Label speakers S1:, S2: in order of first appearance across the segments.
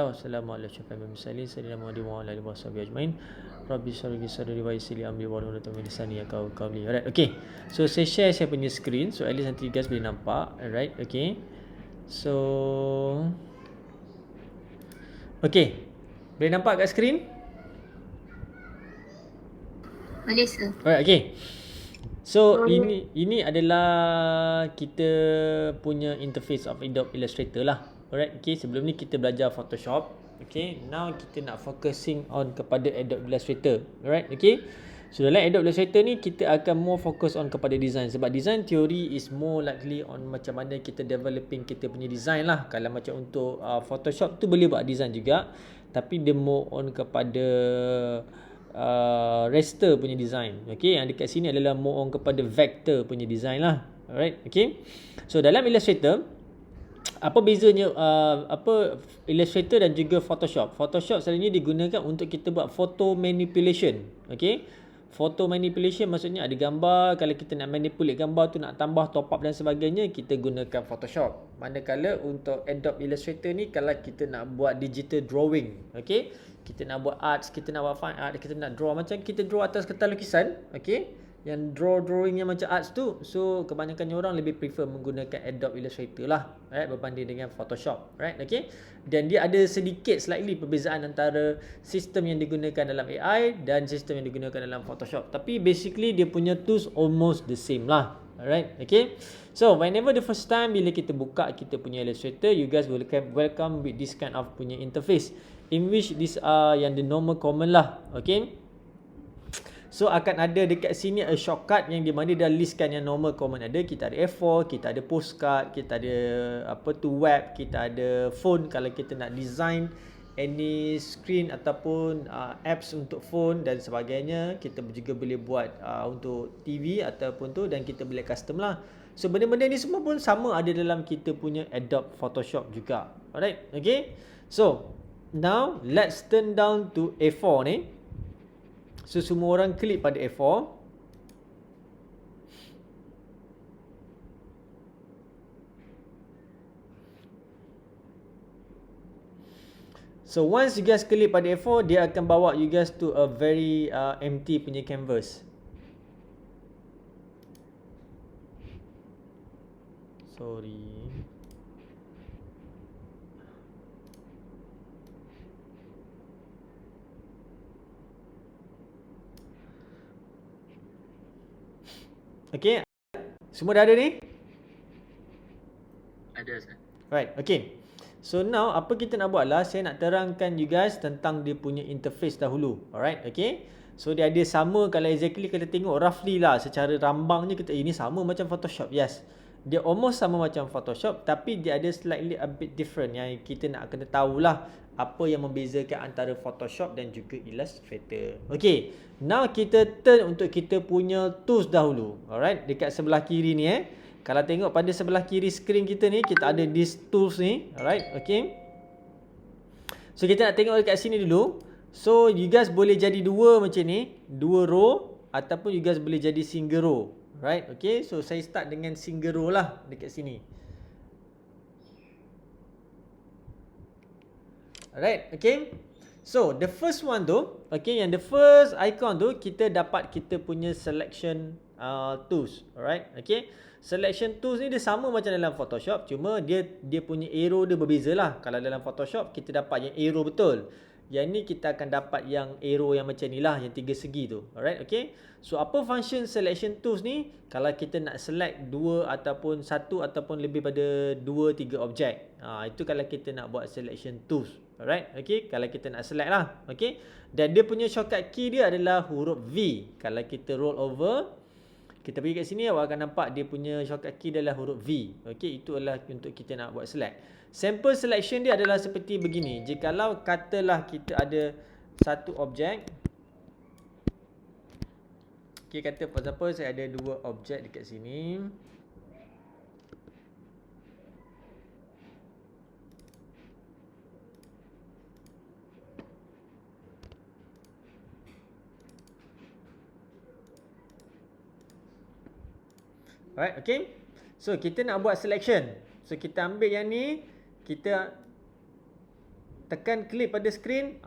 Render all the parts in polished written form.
S1: Wassalamualaikum warahmatullahi wabarakatuh. Rabbi syrah li sadri wa yassir li amri wahlul 'uqdatam min lisani yafqahu qawli. Alright, okay. So saya share saya punya screen, so at least nanti you guys boleh nampak. Alright, okay. So okay. Boleh nampak kat screen?
S2: Boleh, sir.
S1: Alright, okay. So ini adalah kita punya interface of Adobe Illustrator lah. Alright, okay. Sebelum ni kita belajar Photoshop. Okay, now kita nak focusing on kepada Adobe Illustrator. Alright, okay. So dalam Adobe Illustrator ni kita akan more focus on kepada design. Sebab design theory is more likely on macam mana kita developing kita punya design lah. Kalau macam untuk Photoshop tu boleh buat design juga, tapi dia more on kepada raster punya design. Okay, yang dekat sini adalah more on kepada vector punya design lah. Alright, okay. So dalam Illustrator, apa bezanya Illustrator dan juga Photoshop? Photoshop selalunya digunakan untuk kita buat photo manipulation. Okay, photo manipulation maksudnya ada gambar, kalau kita nak manipulate gambar tu, nak tambah, top up dan sebagainya, kita gunakan Photoshop. Manakala untuk Adobe Illustrator ni, kalau kita nak buat digital drawing, okay, kita nak buat arts, kita nak buat fine art, kita nak draw macam kita draw atas kertas lukisan, okay, yang drawing yang macam arts tu. So kebanyakan orang lebih prefer menggunakan Adobe Illustrator lah, right, berbanding dengan Photoshop, right, okay. Dan dia ada sedikit slightly perbezaan antara sistem yang digunakan dalam AI dan sistem yang digunakan dalam Photoshop, tapi basically dia punya tools almost the same lah. Alright, okay. So whenever the first time bila kita buka kita punya Illustrator, you guys will welcome with this kind of punya interface, in which these are yang the normal common lah, okay. So akan ada dekat sini a shortcut yang di mana dah listkan yang normal common ada. Kita ada F4, kita ada postcard, kita ada web, kita ada phone kalau kita nak design any screen ataupun apps untuk phone dan sebagainya. Kita juga boleh buat untuk TV ataupun tu, dan kita boleh custom lah. So benda-benda ni semua pun sama ada dalam kita punya Adobe Photoshop juga. Alright, okay. So now let's turn down to A4 ni. So semua orang klik pada A4. So once you guys klik pada A4, dia akan bawa you guys to a very empty punya canvas. Sorry. Okay, semua dah ada ni?
S2: Ada, sir.
S1: Right, okay. So now apa kita nak buat lah, saya nak terangkan you guys tentang dia punya interface dahulu. Alright, okay. So dia ada sama, kalau exactly kita tengok roughly lah secara rambangnya kita ini sama macam Photoshop. Yes, dia almost sama macam Photoshop, tapi dia ada slightly a bit different yang kita nak kena tahulah apa yang membezakan antara Photoshop dan juga Illustrator. Okay, now kita turn untuk kita punya tools dahulu. Alright, dekat sebelah kiri ni kalau tengok pada sebelah kiri screen kita ni, kita ada these tools ni. Alright, okay. So kita nak tengok dekat sini dulu. So you guys boleh jadi dua macam ni, dua row, ataupun you guys boleh jadi single row. Right, okay. So saya start dengan single row lah dekat sini. Alright, okay. So the first one tu, okay, yang the first icon tu, kita dapat kita punya selection tools. Alright, okay. Selection tools ni dia sama macam dalam Photoshop, cuma dia punya arrow dia berbeza lah. Kalau dalam Photoshop kita dapat yang arrow betul, yang ni kita akan dapat yang arrow yang macam ni lah, yang tiga segi tu. Alright, okay. So apa function selection tools ni? Kalau kita nak select dua ataupun satu ataupun lebih pada 2-3 objek, itu kalau kita nak buat selection tools. Alright, okay. Kalau kita nak select lah, okay. Dan dia punya shortcut key dia adalah huruf V. Kalau kita roll over, kita pergi kat sini, awak akan nampak dia punya shortcut key adalah huruf V. Okay, itu adalah untuk kita nak buat select. Sample selection dia adalah seperti begini. Jikalau katalah kita ada satu objek, okay, kata for example saya ada dua objek dekat sini. Alright, okay. So kita nak buat selection. So kita ambil yang ni, kita tekan klik pada screen,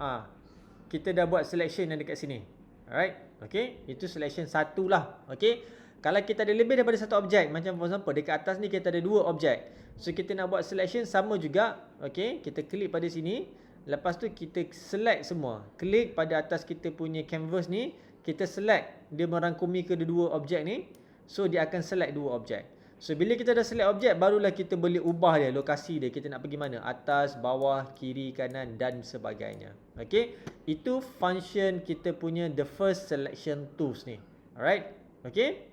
S1: kita dah buat selection yang dekat sini. Alright, okay, itu selection 1 lah. Okay, kalau kita ada lebih daripada satu objek, macam for example dekat atas ni kita ada 2 objek, so kita nak buat selection sama juga. Okay, kita klik pada sini, lepas tu kita select semua, klik pada atas kita punya canvas ni, kita select, dia merangkumi kedua objek ni, so dia akan select 2 objek. So bila kita dah select objek, barulah kita boleh ubah dia, lokasi dia, kita nak pergi mana, atas, bawah, kiri, kanan dan sebagainya. Okay, itu function kita punya the first selection tools ni. Alright, okay,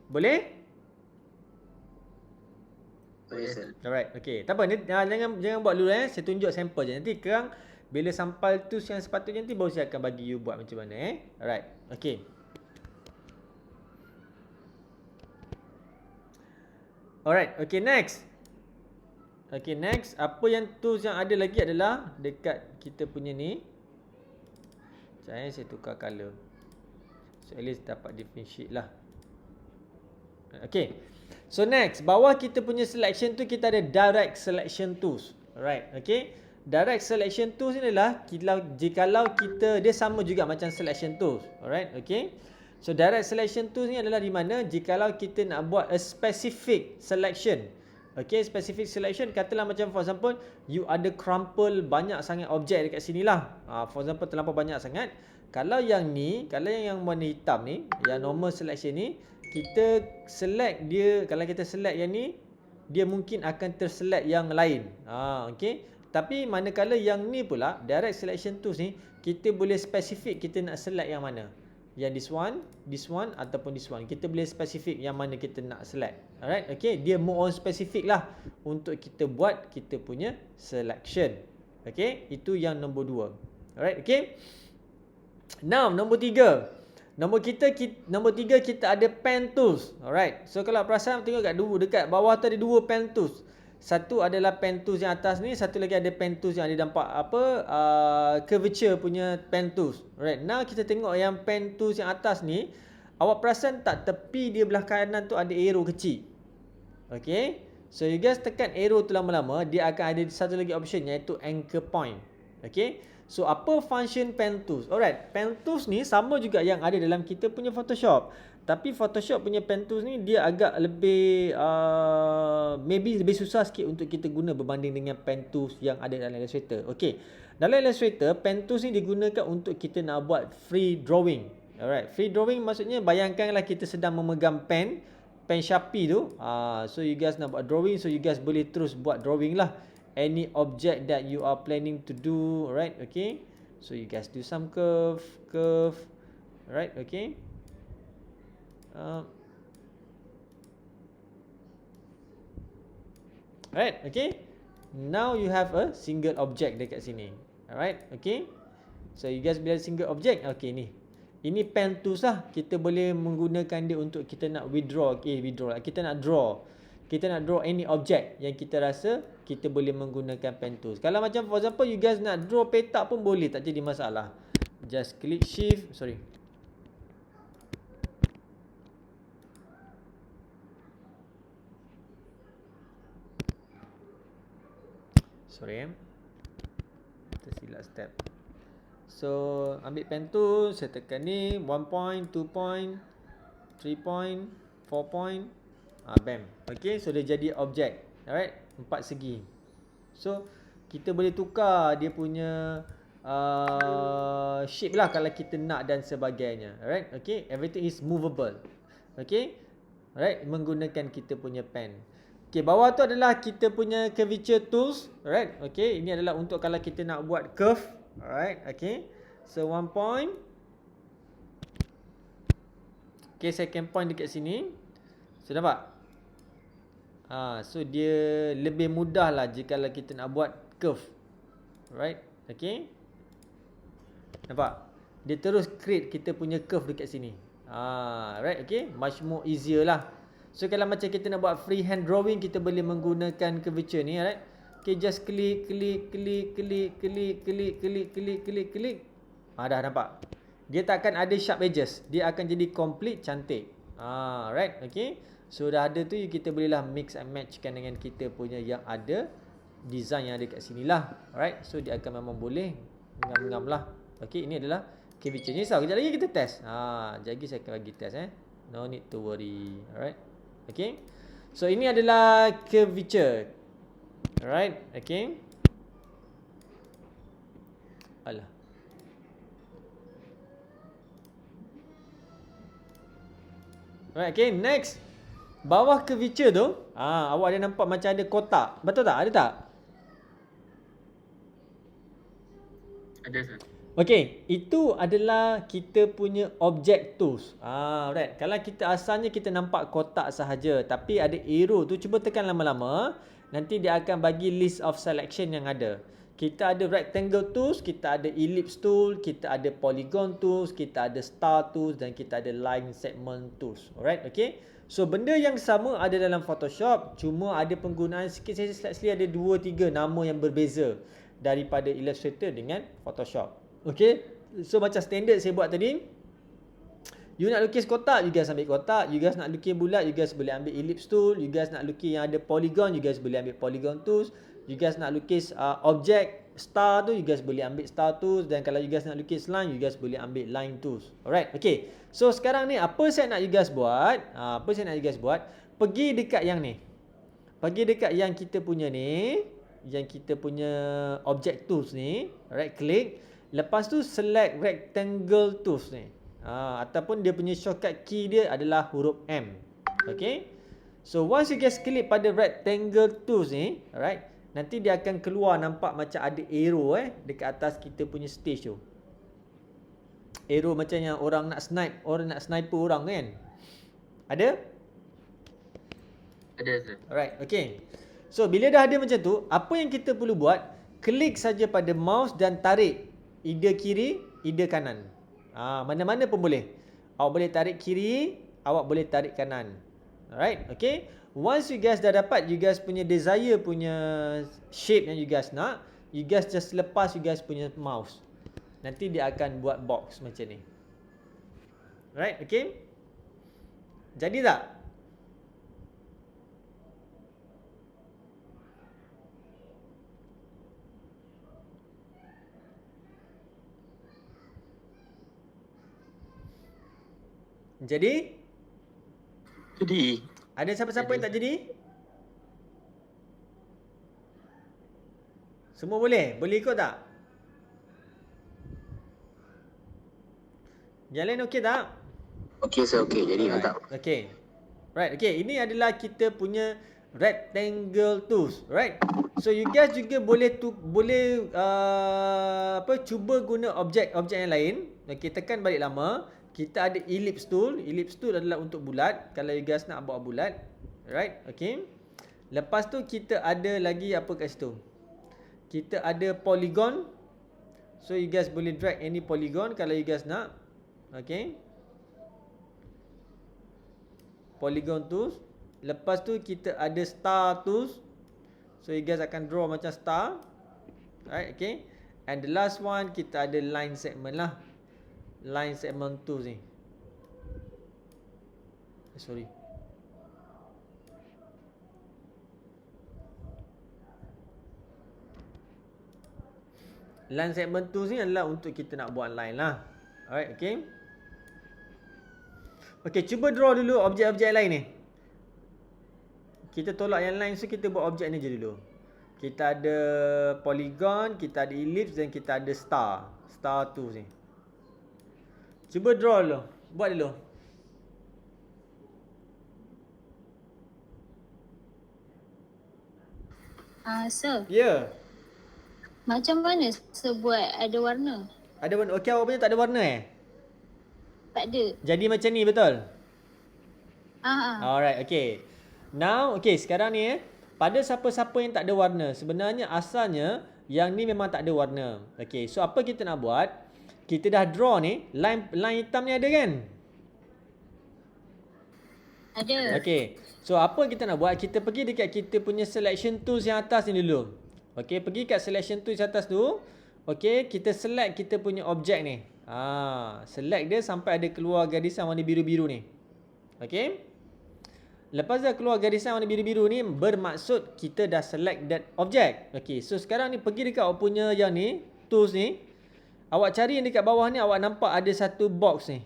S1: boleh?
S3: Boleh sir.
S1: Alright, okay, tak apa, jangan buat dulu saya tunjuk sampel je. Nanti kerang bila sampai tools yang sepatutnya nanti baru saya akan bagi you buat macam mana. Alright, okay. Alright, okay, next. Okay, next, apa yang tools yang ada lagi adalah dekat kita punya ni. Saya tukar color, so at least dapat differentiate lah. Okay, so next, bawah kita punya selection tu kita ada direct selection tools. Alright, okay, direct selection tools ni adalah jikalau kita, dia sama juga macam selection tools. Alright, okay, so direct selection tools ni adalah di mana jikalau kita nak buat a specific selection. Okay, specific selection, katalah macam for example you ada crumple banyak sangat objek dekat sini lah. For example terlampau banyak sangat. Kalau yang ni, kalau yang warna hitam ni, yang normal selection ni, kita select dia, kalau kita select yang ni, dia mungkin akan terselect yang lain. Okay, tapi manakala yang ni pula direct selection tools ni, kita boleh specific kita nak select yang mana, yang this one ataupun this one. Kita boleh specific yang mana kita nak select. Alright, okay, dia more on specific lah untuk kita buat kita punya selection. Okay, itu yang nombor 2. Alright, okay. Now, nombor 3. Nombor 3 kita ada pen tools. Alright, so kalau perasan tengok dekat bawah tu ada 2 pen tools. Satu adalah pen tools yang atas ni, satu lagi ada pen tools yang ada nampak curvature punya pen tools. Alright, now kita tengok yang pen tools yang atas ni, awak perasan tak tepi dia belah kanan tu ada arrow kecil. Okay, so you guys tekan arrow tu lama-lama, dia akan ada satu lagi option iaitu anchor point. Okay, so apa function pen tools? Alright, pen tools ni sama juga yang ada dalam kita punya Photoshop. Tapi Photoshop punya pen tools ni dia agak lebih maybe lebih susah sikit untuk kita guna berbanding dengan pen tools yang ada dalam Illustrator. Okay, dalam Illustrator pen tools ni digunakan untuk kita nak buat free drawing. Alright, free drawing maksudnya bayangkanlah kita sedang memegang pen Sharpie tu. So you guys nak buat drawing, so you guys boleh terus buat drawing lah. Any object that you are planning to do. Alright, okay, so you guys do some curve. Alright, okay. Alright, okay. Now you have a single object dekat sini. Alright, okay. So you guys bila single object, okay ni. Ini pen tools lah. Kita boleh menggunakan dia untuk kita nak withdraw. Kita nak draw. Kita nak draw any object yang kita rasa kita boleh menggunakan pen tools. Kalau macam for example you guys nak draw petak pun boleh, tak jadi masalah. Just click shift, sorry. Tersilap step. So ambil pen tool, saya tekan ni 1 point, 2 point, 3 point, 4 point. Bam. Okay, so dia jadi objek. Alright, 4 segi. So kita boleh tukar dia punya shape lah kalau kita nak dan sebagainya. Alright, okay, everything is movable. Okay, alright, menggunakan kita punya pen. Okay, bawah tu adalah kita punya curvature tools. Alright, okay, ini adalah untuk kalau kita nak buat curve. Alright, okay, so 1 point. Okay, second point dekat sini. So nampak? So dia lebih mudah lah jika kita nak buat curve. Alright, okay, nampak? Dia terus create kita punya curve dekat sini. Right, okay, much more easier lah. So kalau macam kita nak buat freehand drawing, kita boleh menggunakan curvature ni. Alright, okay, just klik. Dah nampak? Dia tak akan ada sharp edges. Dia akan jadi complete cantik. Right, okay. So dah ada tu, kita bolehlah mix and matchkan dengan kita punya yang ada design yang ada kat sini lah. Alright, so dia akan memang boleh ngam-ngam lah. Okay, ini adalah curvature. Ni risau, kejap lagi kita test. Kejap lagi saya akan bagi test No need to worry. Alright, okay. So ini adalah curvature. Alright, okay. Alah. Alright, okay, next. Bawah curvature tu, awak ada nampak macam ada kotak. Betul tak? Ada tak?
S3: Ada sir.
S1: Okay, itu adalah kita punya object tools. Right. Kalau kita asalnya kita nampak kotak sahaja, tapi ada arrow tu, cuba tekan lama-lama, nanti dia akan bagi list of selection yang ada. Kita ada rectangle tools, kita ada ellipse tool, kita ada polygon tools, kita ada star tools dan kita ada line segment tools. Alright, okay. So benda yang sama ada dalam Photoshop, cuma ada penggunaan sikit saja, slightly ada 2-3 nama yang berbeza daripada Illustrator dengan Photoshop. Okay, so macam standard saya buat tadi, you nak lukis kotak, you guys ambil kotak. You guys nak lukis bulat, you guys boleh ambil ellipse tool. You guys nak lukis yang ada polygon, you guys boleh ambil polygon tools. You guys nak lukis object star tu, you guys boleh ambil star tools. Dan kalau you guys nak lukis line, you guys boleh ambil line tools. Alright, okay. So sekarang ni apa saya nak you guys buat? Pergi dekat yang ni. Pergi dekat yang kita punya ni, yang kita punya object tools ni. Alright, klik. Lepas tu select rectangle tools ni. Ataupun dia punya shortcut key dia adalah huruf M. Okay. So once you guys klik pada rectangle tools ni, alright, nanti dia akan keluar nampak macam ada arrow dekat atas kita punya stage tu. Arrow macam yang orang nak sniper orang kan. Ada?
S3: Ada sir.
S1: Alright, okay. So bila dah ada macam tu, apa yang kita perlu buat, klik saja pada mouse dan tarik either kiri, either kanan. Mana-mana pun boleh. Awak boleh tarik kiri, awak boleh tarik kanan. Alright, okay. Once you guys dah dapat you guys punya desire punya shape yang you guys nak, you guys just lepas you guys punya mouse. Nanti dia akan buat box macam ni. Alright, okay. Jadi tak? Jadi? Ada siapa-siapa yang tak jadi? Semua boleh? Boleh ikut tak? Yang lain okey tak?
S4: Okey sir, okey. Jadi mantap.
S1: Okey. Right, okey. Ini adalah kita punya rectangle tools, right? So you guys juga boleh cuba guna objek-objek yang lain. Okey, tekan balik lama. Kita ada ellipse tool. Ellipse tool adalah untuk bulat. Kalau you guys nak buat bulat. Right, okay. Lepas tu kita ada lagi apa kat situ. Kita ada polygon. So you guys boleh drag any polygon kalau you guys nak. Okay. Polygon tools. Lepas tu kita ada star tools. So you guys akan draw macam star. Right, okay. And the last one kita ada line segment lah. Line segment tools ni. Sorry. Line segment tools ni adalah untuk kita nak buat line lah. Alright, okay. Okay, cuba draw dulu objek-objek lain ni. Kita tolak yang line, so kita buat objek ni je dulu. Kita ada polygon, kita ada ellipse dan kita ada star. Star tools ni. Cuba draw dulu. Buat dulu.
S2: Sir,
S1: Ya. Yeah.
S2: macam mana sir buat ada warna?
S1: Ada warna. Okey, awak punya tak ada warna
S2: Tak ada.
S1: Jadi macam ni betul?
S2: Ah.
S1: Alright, okay. Now, okay, sekarang ni pada siapa-siapa yang tak ada warna, sebenarnya asalnya yang ni memang tak ada warna. Okay, so apa kita nak buat? Kita dah draw ni, line hitam ni ada kan?
S2: Ada.
S1: Okay, so apa kita nak buat? Kita pergi dekat kita punya selection tools yang atas ni dulu. Okay, pergi kat selection tools atas tu. Okay, kita select kita punya objek ni. Select dia sampai ada keluar garisan warna biru-biru ni. Okay. Lepas dah keluar garisan warna biru-biru ni, bermaksud kita dah select that object. Okay, so sekarang ni pergi dekat awak punya yang ni, tools ni. Awak cari yang dekat bawah ni, awak nampak ada satu box ni.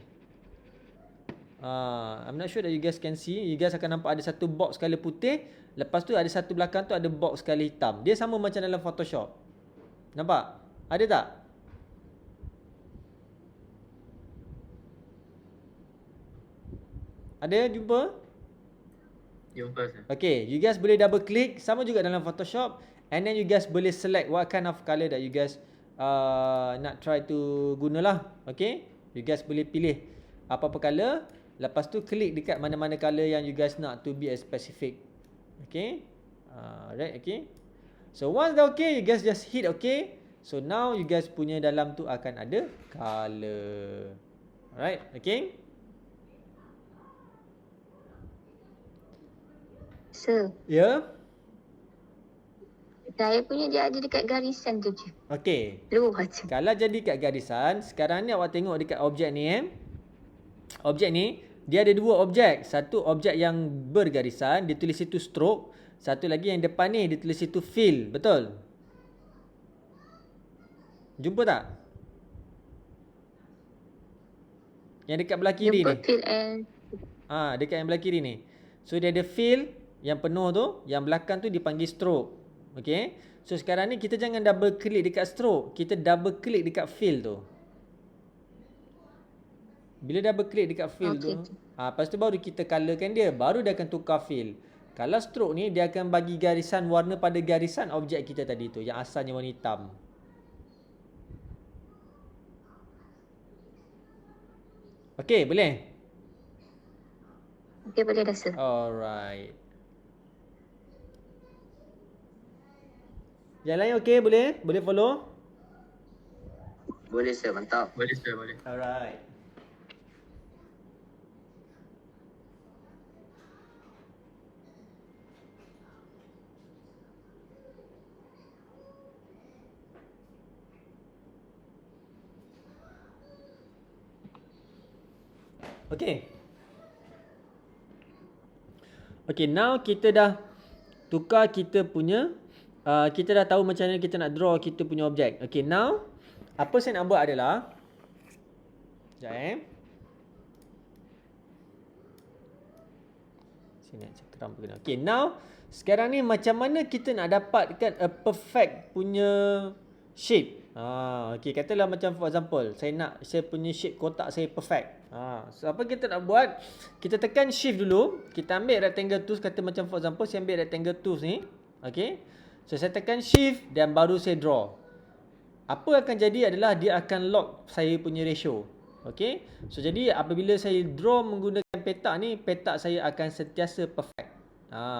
S1: I'm not sure that you guys can see. You guys akan nampak ada satu box color putih. Lepas tu ada satu belakang tu ada box color hitam. Dia sama macam dalam Photoshop. Nampak? Ada tak? Ada jumpa?
S3: Jumpa sir.
S1: Okay, you guys boleh double click. Sama juga dalam Photoshop. And then you guys boleh select what kind of color that you guys nak try to gunalah. Okay, you guys boleh pilih apa-apa color. Lepas tu klik dekat mana-mana color yang you guys nak to be a specific. Okay, right, okay. So once dah okay, you guys just hit okay. So now you guys punya dalam tu akan ada color. Alright, okay.
S2: Sir,
S1: Ya.
S2: saya punya dia ada dekat garisan tu je.
S1: Okay.
S2: Luar je.
S1: Kalau jadi kat garisan, sekarang ni awak tengok dekat objek ni Objek ni, dia ada dua objek. Satu objek yang bergarisan, dia tulis situ stroke. Satu lagi yang depan ni, dia tulis situ fill. Betul? Jumpa tak? Yang dekat belah kiri
S2: Jumpa
S1: ni.
S2: fill and
S1: Dekat yang belah kiri ni. So dia ada fill yang penuh tu, yang belakang tu dipanggil stroke. Okay. So sekarang ni kita jangan double klik dekat stroke, kita double klik dekat fill tu. Bila double klik dekat fill tu, lepas tu baru kita colorkan dia, baru dia akan tukar fill. Kalau stroke ni dia akan bagi garisan warna pada garisan objek kita tadi tu yang asalnya warna hitam. Okay, boleh?
S2: okay, boleh dah sir.
S1: Alright. Yang lain okey, boleh? Boleh follow?
S4: Boleh sir, mantap.
S3: Boleh sir, boleh.
S1: Alright. Okay. Okay, now kita dah tukar kita punya kita dah tahu macam mana kita nak draw kita punya objek. Okay, now apa saya nak buat adalah sekejap sini nak cakram kena. Okay, now sekarang ni macam mana kita nak dapatkan a perfect punya shape. Okay, katalah macam for example, saya punya shape kotak saya perfect. So apa kita nak buat? Kita tekan shift dulu, kita ambil rectangle tools, kata macam for example saya ambil rectangle tools ni. Okay, so saya tekan shift dan baru saya draw. Apa akan jadi adalah dia akan lock saya punya ratio. Okay, so jadi apabila saya draw menggunakan petak ni, petak saya akan sentiasa perfect.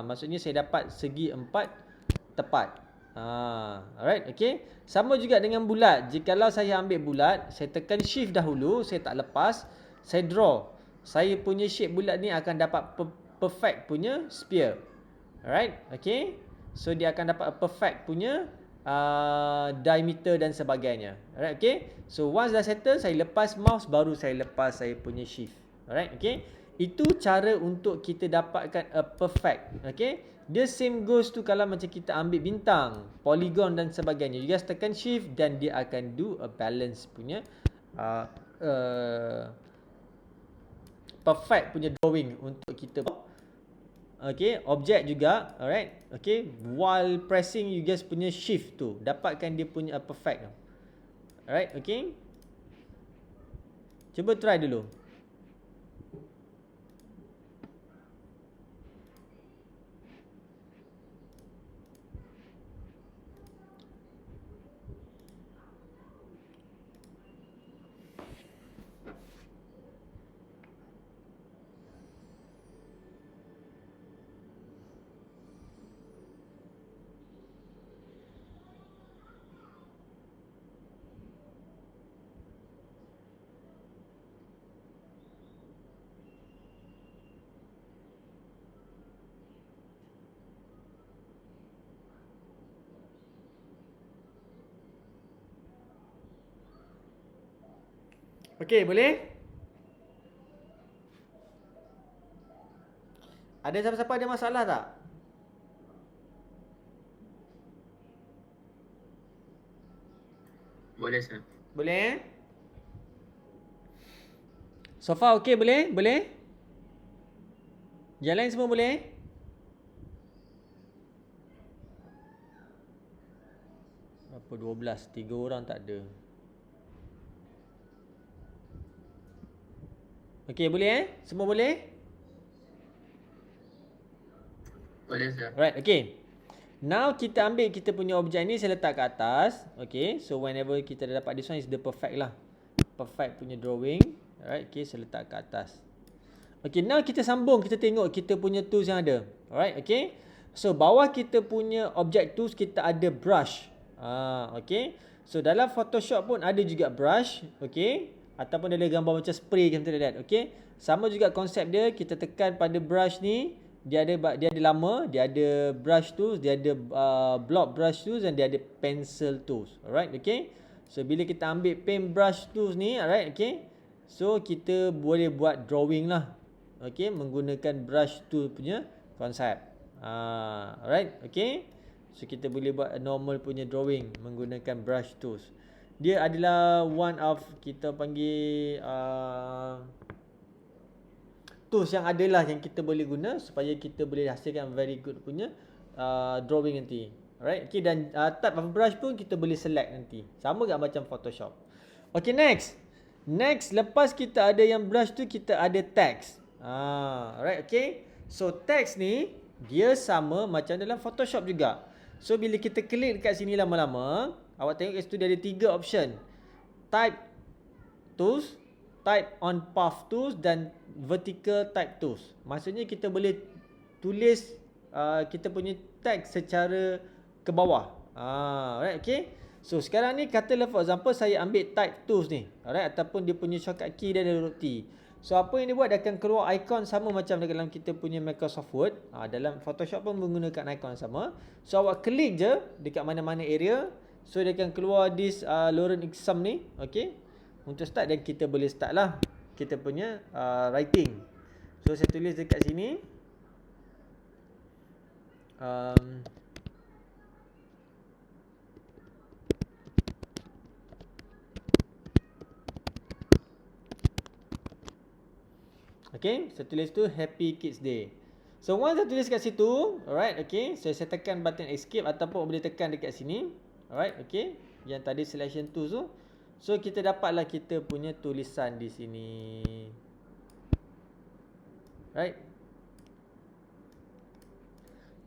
S1: Maksudnya saya dapat segi 4 tepat. Alright, okay. Sama juga dengan bulat. Jikalau saya ambil bulat, saya tekan shift dahulu, saya tak lepas, saya draw. Saya punya shape bulat ni akan dapat perfect punya sphere. Alright, okay. So dia akan dapat perfect punya diameter dan sebagainya. Alright, okay. So once dah settle, saya lepas mouse, baru saya lepas saya punya shift. Alright, okay. Itu cara untuk kita dapatkan a perfect. Okay. Dia same goes tu kalau macam kita ambil bintang, polygon dan sebagainya. You guys tekan shift dan dia akan do a balance punya perfect punya drawing untuk kita. Okay, objek juga. Alright, okay. While pressing you guys punya shift tu, dapatkan dia punya perfect. Alright, okay. Cuba try dulu. Okey, boleh? Ada siapa-siapa ada masalah tak?
S3: Boleh sir.
S1: Boleh? So far okey boleh? Boleh? Yang lain semua boleh? Berapa 12? 3 orang tak ada. Okey boleh Semua boleh?
S3: Boleh sir.
S1: Alright, okay. Now kita ambil kita punya objek ni, saya letak kat atas. Okay, so whenever kita dah dapat this one is the perfect lah. Perfect punya drawing. Alright, okay, saya letak kat atas. Okay, now kita sambung, kita tengok kita punya tools yang ada. Alright, okay. So bawah kita punya object tools kita ada brush. Okay. So dalam Photoshop pun ada juga brush. Okay. Ataupun ada gambar macam spray something like that. Okay. Sama juga konsep dia, kita tekan pada brush ni. Dia ada lama, dia ada brush tools, dia ada block brush tools dan dia ada pencil tools. Alright, okay. So bila kita ambil paintbrush tools ni, alright, okay. So kita boleh buat drawing lah. Okay, menggunakan brush tool punya konsep. Alright, okay. So kita boleh buat a normal punya drawing menggunakan brush tools. Dia adalah one of kita panggil tools yang adalah yang kita boleh guna supaya kita boleh hasilkan very good punya drawing nanti. Alright, okay, dan type of brush pun kita boleh select nanti. Sama juga macam Photoshop. Okay, next. Next, lepas kita ada yang brush tu, kita ada text. Alright, okay. So text ni dia sama macam dalam Photoshop juga. So bila kita klik dekat sini lama-lama, awak tengok kat situ dia ada 3 option. Type tools, type on path tools dan vertical type tools. Maksudnya kita boleh tulis kita punya text secara ke bawah. Alright, okay. So sekarang ni katalah for example saya ambil type tools ni. Alright, ataupun dia punya shortcut key dia ada huruf T. So apa yang dia buat, dia akan keluar ikon sama macam dalam kita punya Microsoft Word. Dalam Photoshop pun menggunakan ikon sama. So awak klik je dekat mana-mana area. So dia akan keluar this Lorem Ipsum ni. Okay. Untuk start, dan kita boleh start lah kita punya writing. So saya tulis dekat sini. Okay, saya tulis tu Happy Kids Day. So once saya tulis kat situ, alright, okay, so saya tekan button escape ataupun boleh tekan dekat sini. Alright, okay, yang tadi selection tools tu. So kita dapatlah kita punya tulisan di sini. Right.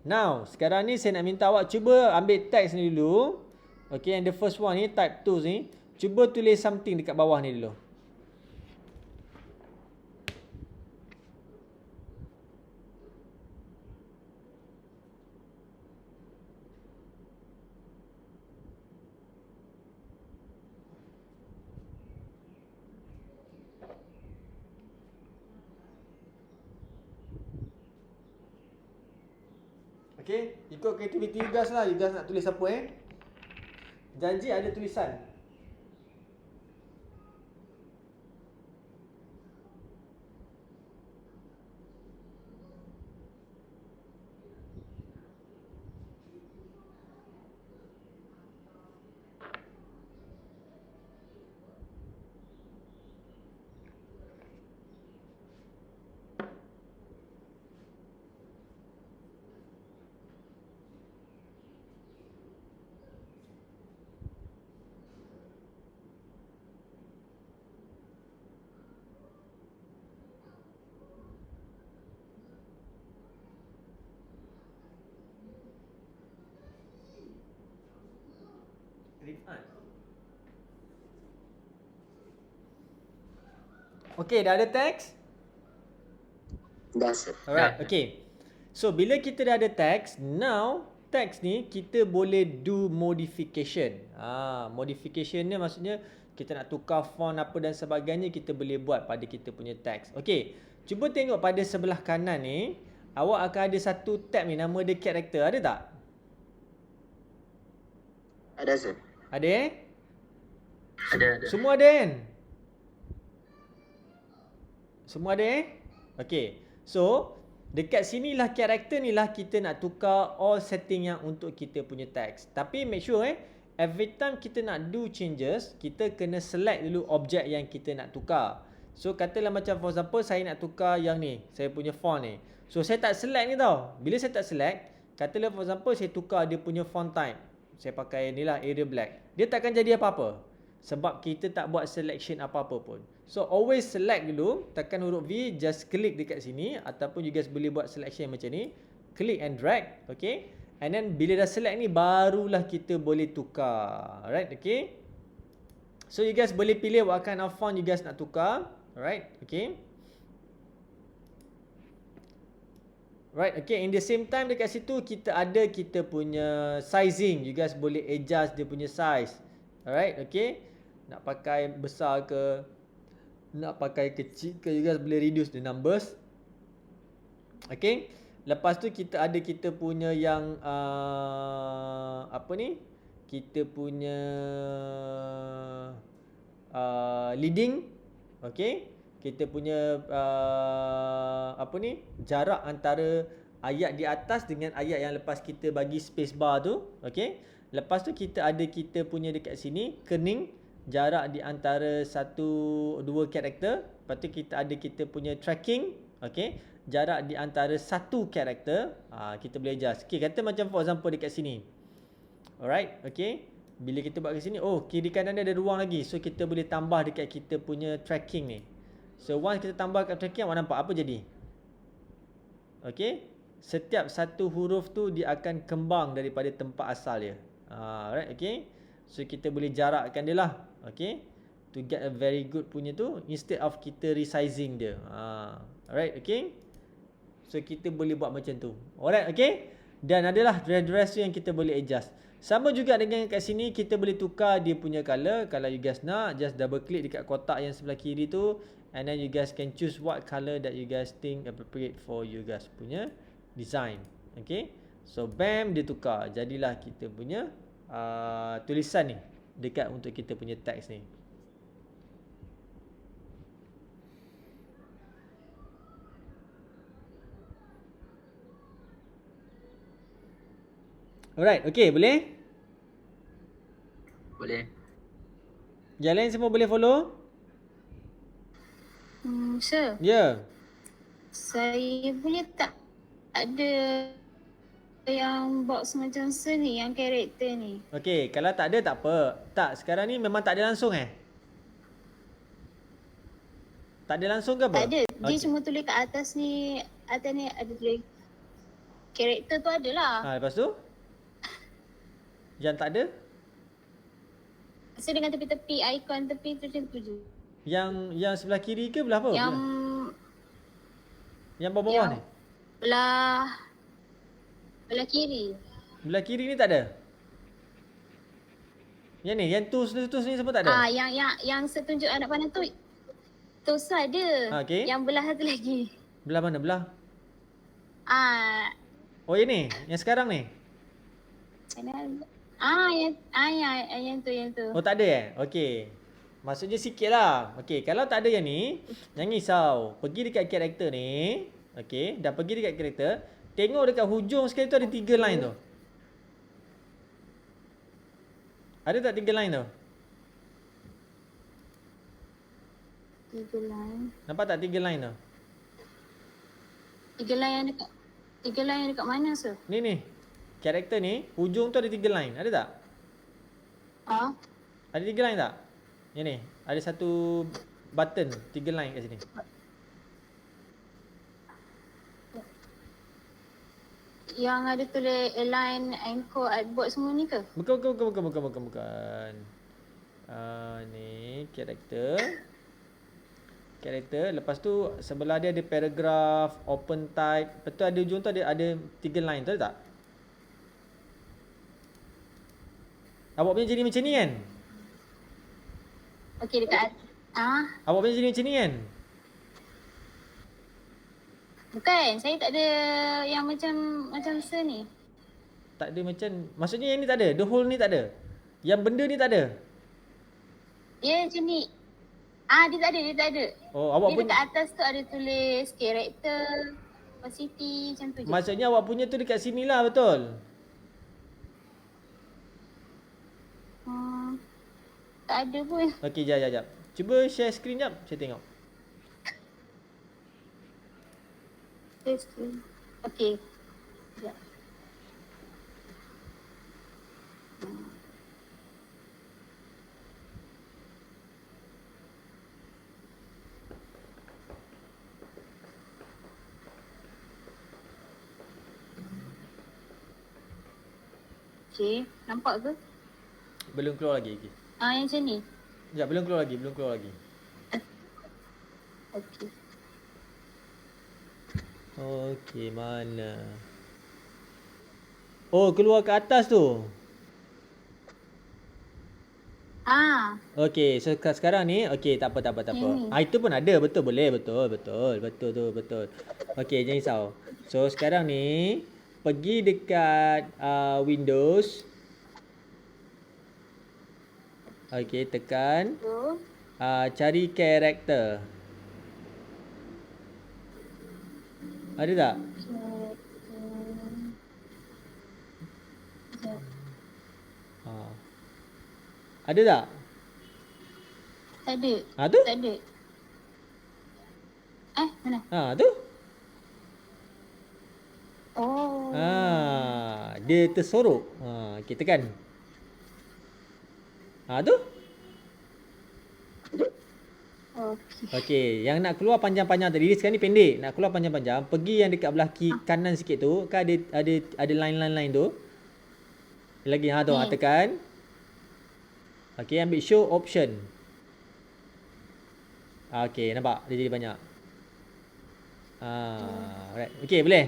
S1: Now, sekarang ni saya nak minta awak cuba ambil teks ni dulu. Okay, and the first one ni, type tools ni. Cuba tulis something dekat bawah ni dulu. Okay, ikut kreativiti you guys lah. You guys nak tulis apa Janji ada tulisan. Okay, dah ada teks?
S4: Dah sir.
S1: Alright, okay. So, bila kita dah ada teks, now teks ni kita boleh do modification. Modification ni maksudnya kita nak tukar font apa dan sebagainya, kita boleh buat pada kita punya teks. Okay, cuba tengok pada sebelah kanan ni, awak akan ada satu tab ni, nama dia character, ada tak?
S4: Ada sir.
S1: Ada
S3: Ada.
S1: Semua ada kan? Semua ada Okay. So, Dekat sinilah karakter ni lah kita nak tukar all setting yang untuk kita punya text. Tapi make sure every time kita nak do changes, kita kena select dulu objek yang kita nak tukar. So katalah macam for example saya nak tukar yang ni, saya punya font ni. So saya tak select ni tau. Bila saya tak select, katalah for example saya tukar dia punya font type. Saya pakai ni lah Arial Black. Dia takkan jadi apa-apa. Sebab kita tak buat selection apa-apa pun. So always select dulu, tekan huruf V, just klik dekat sini ataupun you guys boleh buat selection macam ni, click and drag, okay? And then bila dah select ni barulah kita boleh tukar. Alright, okay? So you guys boleh pilih what kind of font you guys nak tukar. Alright, okay? Right, okay. In the same time dekat situ kita ada kita punya sizing. You guys boleh adjust dia punya size. Alright, okay? Nak pakai besar ke, nak pakai kecil ke, you guys boleh reduce the numbers. Okay. Lepas tu kita ada kita punya yang apa ni? Kita punya leading. Okay. Kita punya apa ni? Jarak antara ayat di atas dengan ayat yang lepas kita bagi space bar tu. Okay. Lepas tu kita ada kita punya dekat sini kening, jarak di antara dua karakter. Lepas tu kita ada kita punya tracking, okey, jarak di antara satu karakter. Kita boleh adjust. Okey, kata macam for example dekat sini. Alright, okey. Bila kita buat kat sini, oh, kiri kanan dia ada ruang lagi. So kita boleh tambah dekat kita punya tracking ni. So once kita tambah kat tracking, awak nampak apa jadi? Okey. Setiap satu huruf tu dia akan kembang daripada tempat asal dia. Alright, okey. So kita boleh jarakkan dia lah. Okay, to get a very good punya tu, instead of kita resizing dia. Alright, okay. So kita boleh buat macam tu. Alright, okay. Dan adalah dress tu yang kita boleh adjust. Sama juga dengan kat sini, kita boleh tukar dia punya color. Kalau you guys nak, just double click dekat kotak yang sebelah kiri tu, and then you guys can choose what color that you guys think appropriate for you guys punya design. Okay, so bam, dia tukar. Jadilah kita punya tulisan ni dekat untuk kita punya teks ni. Alright, okay, boleh?
S3: Boleh.
S1: Yang lain semua boleh follow?
S2: Sir,
S1: Ya.
S2: saya boleh tak ada yang box macam ni, yang karakter ni?
S1: Okay, kalau tak ada tak apa. Tak, sekarang ni memang tak ada langsung Tak ada langsung ke apa?
S2: Tak ada. Dia
S1: Okay.
S2: cuma tulis kat atas ni ada tulis karakter tu ada lah.
S1: Lepas tu? Yang tak ada?
S2: So dengan tepi-tepi, ikon tepi tu macam tu je.
S1: Yang sebelah kiri ke belah apa?
S2: Yang
S1: Yang bawah-bawah
S2: yang
S1: ni?
S2: belah kiri.
S1: Belah kiri ni tak ada? Yang ni, yang tools ni semua tak ada?
S2: Yang setunjuk anak panah tu ada.
S1: Okay.
S2: Yang belah satu lagi.
S1: Belah mana? Belah? Oh, yang ni? Yang sekarang ni?
S2: Yang tu.
S1: Oh, tak ada Okey. Maksudnya sikit lah. Okey, kalau tak ada yang ni, jangan risau. Pergi dekat karakter ni. Okey, dah pergi dekat karakter. Tengok dekat hujung sekali tu ada 3 line tu. Ada tak 3 line tu?
S2: 3 line.
S1: Nampak tak 3 line tu?
S2: 3 line yang dekat mana, sir?
S1: Ni. Karakter ni, hujung tu ada 3 line. Ada tak? Ada 3 line tak? Yang ni, ada satu button 3 line kat sini.
S2: Yang ada tulis align, anchor, artboard semua ni ke?
S1: Bukan. Ni karakter. Lepas tu sebelah dia ada paragraph, open type. Lepas tu ada hujung tu ada 3 line tu, ada tak? Awak punya jadi macam ni kan?
S2: Okey, dekat
S1: Awak punya jadi macam ni kan?
S2: bukan, saya tak ada yang macam sir ni.
S1: Tak ada macam, maksudnya yang ni tak ada? The whole ni tak ada? Yang benda ni tak ada?
S2: Dia macam ni. Dia tak ada.
S1: Oh, awak
S2: Dia
S1: punya
S2: dekat atas tu ada tulis karakter. Opacity macam tu je.
S1: Maksudnya awak punya tu dekat sini lah, betul?
S2: Tak ada pun.
S1: Okey, jap. Cuba share screen jap, saya tengok.
S2: Okay. Sekejap. Okay, nampak ke?
S1: Belum keluar lagi.
S2: Yang macam ni.
S1: Sekejap, belum keluar lagi.
S2: Okay.
S1: Okey, mana? Oh, keluar ke atas tu. Okey, so sekarang ni, okey, tak apa. Itu pun ada, betul. Okey, jangan risau. So sekarang ni pergi dekat Windows. Okey, tekan cari character. Ada tak? Ada tak?
S2: Tak ada.
S1: Tu?
S2: Tak ada. Mana?
S1: Tu.
S2: Oh.
S1: Dia tersorok. Okey, tekan. Tu. Okey, yang nak keluar panjang-panjang tadi, sekarang ni pendek. Nak keluar panjang-panjang, pergi yang dekat belah kanan sikit tu, kan ada line-line tu. Lagi tu, tekan. Okey, ambil show option. Okey, nampak dia jadi banyak. Alright. Okey, boleh?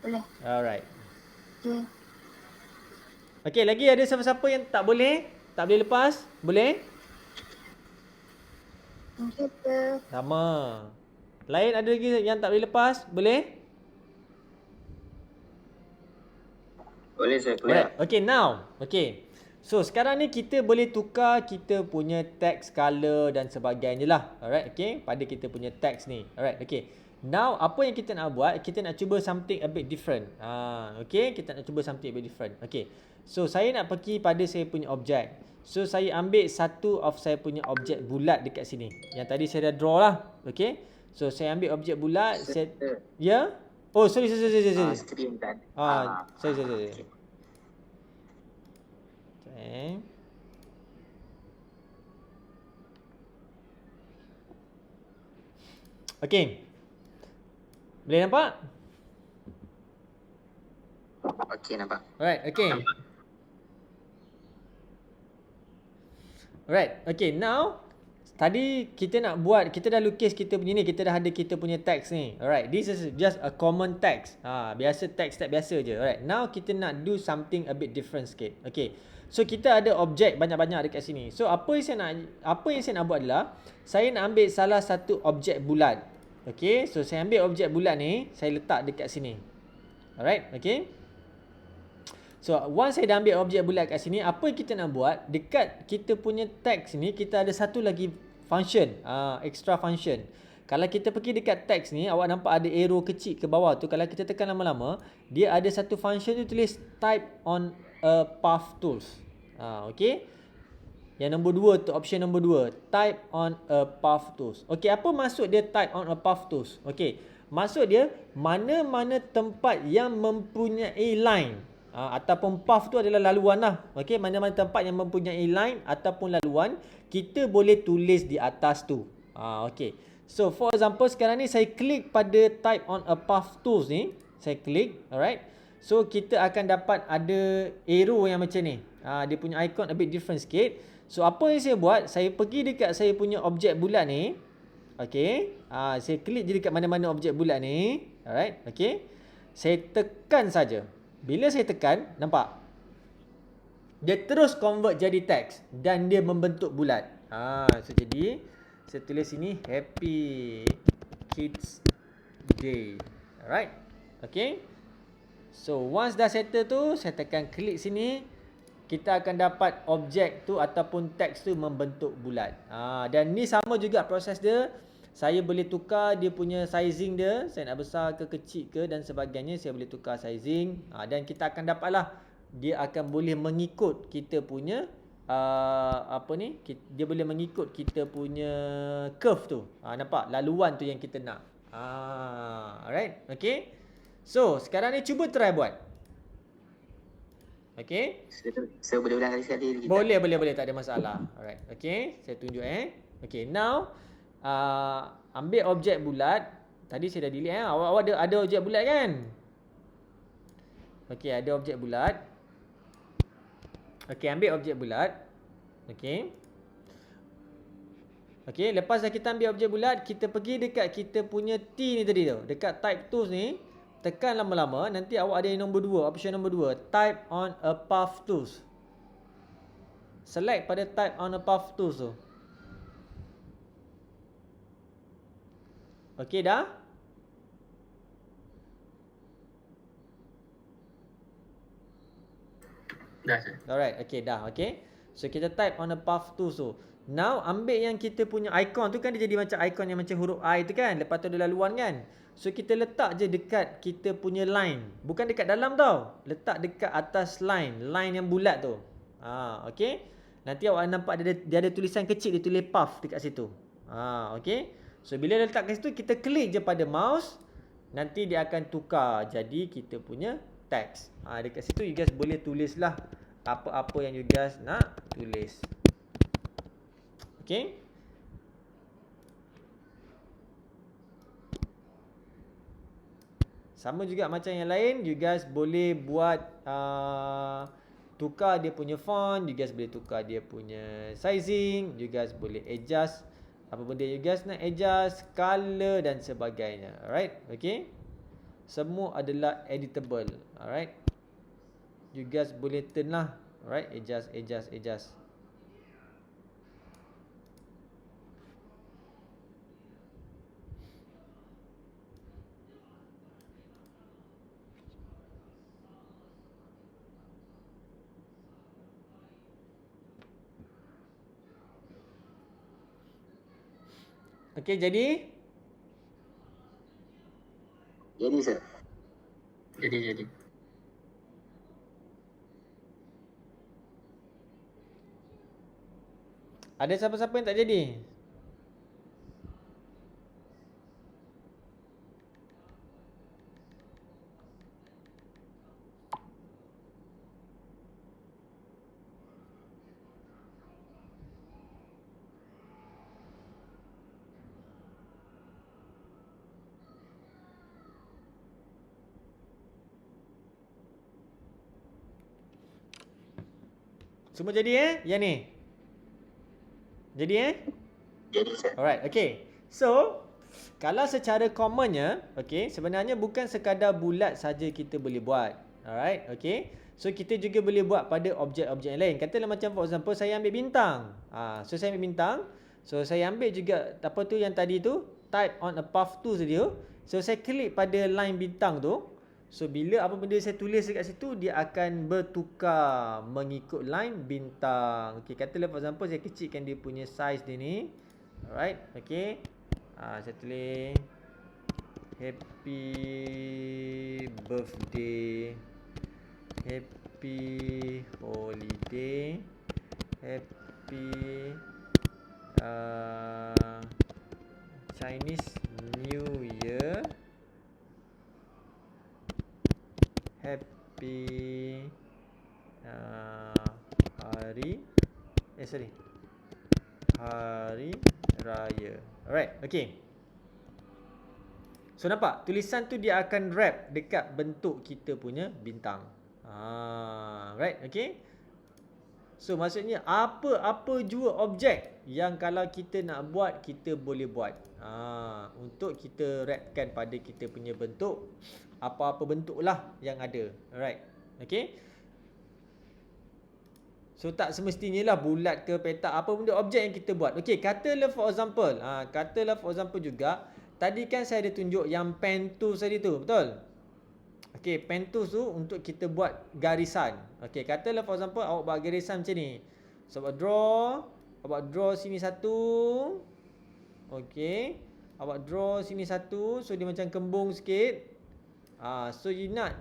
S2: Boleh.
S1: Alright.
S2: Okay.
S1: Okey, lagi ada siapa-siapa yang tak boleh? Tak boleh lepas? Boleh?
S2: Komputer.
S1: Sama. Lain ada lagi yang tak boleh lepas? Boleh?
S4: Boleh saya clear.
S1: Alright. Okay, now. Okay. So, sekarang ni kita boleh tukar kita punya text, color dan sebagainya lah. Alright, okay. Pada kita punya text ni. Alright, okay. Now, apa yang kita nak buat? Kita nak cuba something a bit different. Okay, kita nak cuba something a bit different. Okay. So, saya nak pergi pada saya punya objek. So, saya ambil satu of saya punya objek bulat dekat sini. Yang tadi saya dah draw lah. Okay. So, saya ambil objek bulat. Ya? Yeah? Oh, sorry.
S4: Screen kan.
S1: Sorry. Okay. Boleh nampak?
S4: Okey, nampak.
S1: Alright, okay. Alright, okay. Now, tadi kita nak buat, kita dah lukis kita punya ni, kita dah ada kita punya text ni. Alright, this is just a common text. Biasa text biasa je. Alright, now kita nak do something a bit different sikit. Okay. So kita ada objek banyak-banyak dekat sini. So apa yang saya nak buat adalah saya nak ambil salah satu objek bulat. Okay, so saya ambil objek bulat ni, saya letak dekat sini. Alright, okay. So once saya dah ambil objek bulat kat sini, apa yang kita nak buat? Dekat kita punya text ni kita ada satu lagi function, extra function. Kalau kita pergi dekat text ni, awak nampak ada arrow kecil ke bawah tu. Kalau kita tekan lama-lama, dia ada satu function tu tulis type on a path tools. Okay. Yang nombor 2 tu, option nombor 2, type on a path tools. Okay, apa maksud dia type on a path tools? Okay, maksud dia mana-mana tempat yang mempunyai line ataupun path tu adalah laluan lah. Okay, mana-mana tempat yang mempunyai line ataupun laluan, kita boleh tulis di atas tu. Okay, so for example sekarang ni saya klik pada type on a path tools ni. Saya klik, alright. So kita akan dapat ada arrow yang macam ni. Dia punya icon a bit different sikit. So apa yang saya buat, saya pergi dekat saya punya objek bulat ni. Okay, saya klik je dekat mana-mana objek bulat ni. Alright, okay. Saya tekan saja. Bila saya tekan, nampak? Dia terus convert jadi teks dan dia membentuk bulat. So jadi saya tulis sini Happy Kids Day. Alright, okay. So once dah settle tu, saya tekan klik sini, kita akan dapat objek tu ataupun teks tu membentuk bulat. Dan ni sama juga proses dia Saya boleh tukar dia punya sizing dia, saya nak besar ke kecil ke dan sebagainya, saya boleh tukar sizing. Dan kita akan dapatlah dia akan boleh mengikut kita punya dia boleh mengikut kita punya curve tu. Nampak laluan tu yang kita nak. Alright, okay. So sekarang ni cuba try buat. Okay.
S4: So boleh ulang kali-kali kita.
S1: Boleh, tak ada masalah. Alright, okay. Saya tunjuk Okay, now ambil objek bulat. Tadi saya dah delete Awak ada objek bulat kan? Okay, ada objek bulat. Okay, ambil objek bulat. Okay. Okay, lepas dah kita ambil objek bulat, kita pergi dekat kita punya T ni tadi tu. Dekat type tools ni, tekan lama-lama, nanti awak ada yang nombor 2, option nombor 2, type on a path tools. Select pada type on a path tools tu. Okay dah?
S3: Dah sir.
S1: Alright, okay dah, okay. So kita type on a path tools tu. Now ambil yang kita punya icon tu kan, dia jadi macam icon yang macam huruf I tu kan. Lepas tu ada laluan kan. So kita letak je dekat kita punya line. Bukan dekat dalam tau. Letak dekat atas line. Line yang bulat tu. Okay. Nanti awak nampak dia ada tulisan kecil, dia tulis path dekat situ. Okay. So bila letak kat situ, kita klik je pada mouse. Nanti dia akan tukar jadi kita punya text. Dekat situ you guys boleh tulis lah apa-apa yang you guys nak tulis. Okay. Sama juga macam yang lain, you guys boleh buat tukar dia punya font, you guys boleh tukar dia punya sizing, you guys boleh adjust apa benda you guys nak adjust, color dan sebagainya. Alright, okay. Semua adalah editable. Alright. You guys boleh turn lah. Alright, adjust. Okay, jadi?
S4: Jadi sir.
S3: Jadi.
S1: Ada siapa-siapa yang tak jadi? Semua jadi Yang ni? Jadi
S4: Jadi sir.
S1: Alright, okay. So, kalau secara commonnya, okay, sebenarnya bukan sekadar bulat saja kita boleh buat. Alright, okay. So, kita juga boleh buat pada objek-objek yang lain. Katalah macam for example, saya ambil bintang. So, saya ambil bintang. So, saya ambil juga, apa tu yang tadi tu, type on a path tu saja. So, saya klik pada line bintang tu. So, bila apa benda saya tulis dekat situ, dia akan bertukar mengikut line bintang. Okay, katalah for example, saya kecilkan dia punya size dia ni. Alright, okay. Saya tulis happy birthday, happy holiday, happy Chinese New Year, happy Hari Raya. Alright, okay. So nampak tulisan tu dia akan wrap dekat bentuk kita punya bintang. Right, okay. So maksudnya apa-apa jua objek yang kalau kita nak buat, kita boleh buat. Untuk kita wrapkan pada kita punya bentuk, apa-apa bentuk lah yang ada. Alright, okay. So tak semestinya lah bulat ke petak, apa benda objek yang kita buat. Okay, katalah for example juga, tadi kan saya ada tunjuk yang pen tools tadi tu, betul? Okay, pen tools tu untuk kita buat garisan. Okay, katalah for example awak buat garisan macam ni. So awak draw sini satu. Okay. Awak draw sini satu. So dia macam kembung sikit. So you nak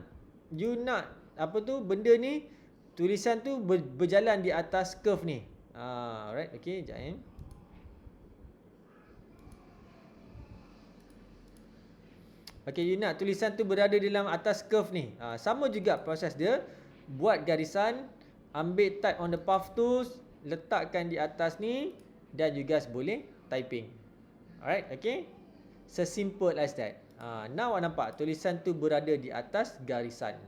S1: apa tu, benda ni, tulisan tu berjalan di atas curve ni. Alright, okay, sekejap Okay, you nak tulisan tu berada dalam atas curve ni. Sama juga proses dia. Buat garisan, ambil type on the path tools, letakkan di atas ni, dan you guys boleh typing. Alright, okay. Sesimple as that. Now awak nampak tulisan tu berada di atas garisan.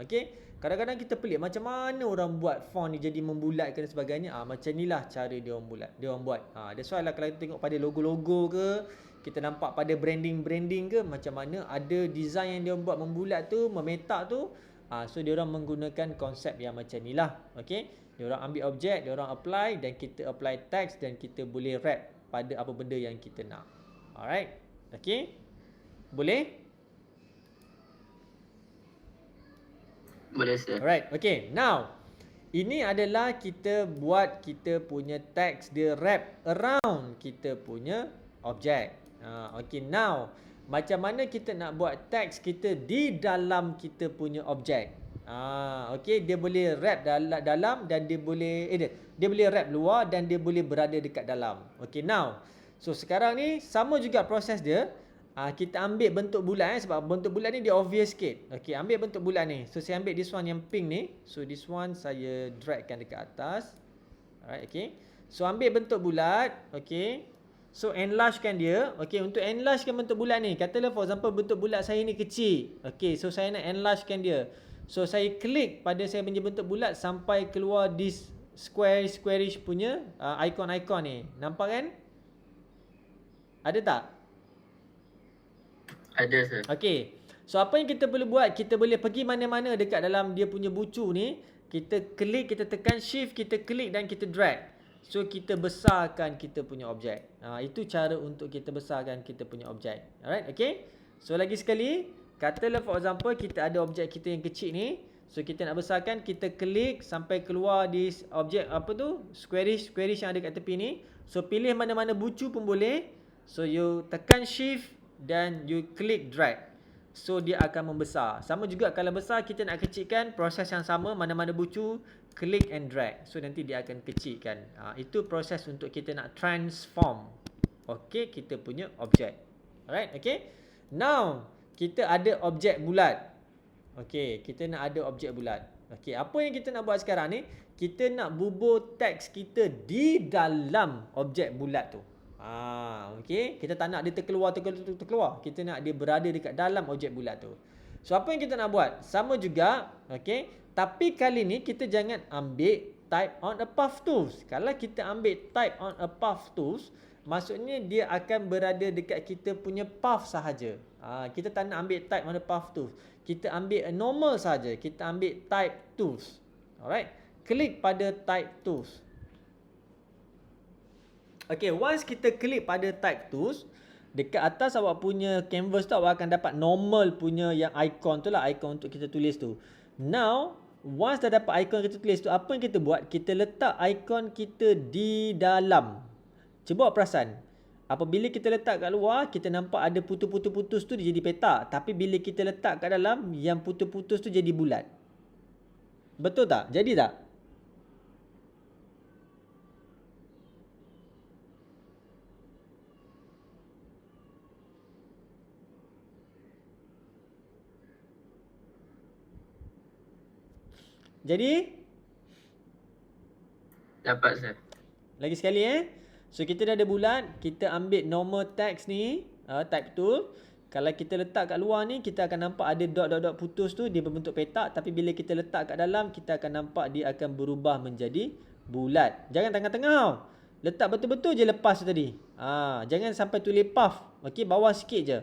S1: Okay. Kadang-kadang kita pelik macam mana orang buat font ni jadi membulatkan dan sebagainya. Macam inilah cara dia orang buat. That's why lah kalau kita tengok pada logo-logo ke, kita nampak pada branding ke, macam mana ada design yang dia buat membulat tu, memetak tu. So dia orang menggunakan konsep yang macam inilah. Okay. Dia orang ambil objek, dia orang apply, dan kita apply text, dan kita boleh wrap pada apa benda yang kita nak. Alright. Okay. Boleh?
S3: Boleh sir.
S1: Alright. Okay. Now, ini adalah kita buat kita punya text, dia wrap around kita punya objek. Okay. Now, macam mana kita nak buat teks kita di dalam kita punya objek? Okay, dia boleh wrap dalam dan dia boleh dia boleh wrap luar dan dia boleh berada dekat dalam. Okay, now. So sekarang ni sama juga proses dia. Kita ambil bentuk bulat sebab bentuk bulat ni dia obvious sikit. Okay, ambil bentuk bulat ni. So saya ambil this one yang pink ni. So this one saya dragkan dekat atas. Alright, okay. So ambil bentuk bulat, okay. So enlargekan dia. Okay, untuk enlargekan bentuk bulat ni, katalah for example bentuk bulat saya ni kecil. Okay, so saya nak enlargekan dia. So saya klik pada saya punya bentuk bulat sampai keluar this squarish punya icon-icon ni. Nampak kan? Ada tak?
S3: Ada sir.
S1: Okay. So apa yang kita boleh buat? Kita boleh pergi mana-mana dekat dalam dia punya bucu ni. Kita klik, kita tekan shift, kita klik dan kita drag. So kita besarkan kita punya objek. Itu cara untuk kita besarkan kita punya objek. Alright, okay. So lagi sekali, katalah for example kita ada objek kita yang kecil ni. So kita nak besarkan, kita klik sampai keluar di objek apa tu? Squarish yang ada kat tepi ni. So pilih mana-mana bucu pun boleh. So you tekan shift dan you klik drag. So dia akan membesar. Sama juga kalau besar kita nak kecilkan, proses yang sama, mana-mana bucu, klik and drag. So nanti dia akan kecilkan. Itu proses untuk kita nak transform, okay, kita punya objek. Alright, okay. Now kita ada objek bulat. Okay, kita nak ada objek bulat. Okay, apa yang kita nak buat sekarang ni, kita nak bubur teks kita di dalam objek bulat tu. Okay, kita tak nak dia terkeluar. Kita nak dia berada dekat dalam objek bulat tu. So apa yang kita nak buat? Sama juga, okay. Tapi kali ni kita jangan ambil type on a path tools. Kalau kita ambil type on a path tools, maksudnya dia akan berada dekat kita punya path sahaja. Kita tak nak ambil type on a path tools. Kita ambil a normal sahaja. Kita ambil type tools. Alright. Klik pada type tools. Okay, once kita klik pada type tools, dekat atas awak punya canvas tu awak akan dapat normal punya yang icon tu lah, icon untuk kita tulis tu. Now, once dah dapat icon kita tulis tu, apa yang kita buat? Kita letak icon kita di dalam. Cuba awak perasan. Apabila kita letak kat luar, kita nampak ada putus-putus tu dia jadi petak. Tapi bila kita letak kat dalam, yang putus-putus tu jadi bulat. Betul tak? Jadi tak? Jadi?
S3: Dapat sir.
S1: Lagi sekali So kita dah ada bulat. Kita ambil normal text ni, type tool. Kalau kita letak kat luar ni, kita akan nampak ada dot-dot putus tu, dia berbentuk petak. Tapi bila kita letak kat dalam, kita akan nampak dia akan berubah menjadi bulat. Jangan tengah-tengah. Letak betul-betul je lepas tu tadi. Jangan sampai tulis path. Okay, bawah sikit je.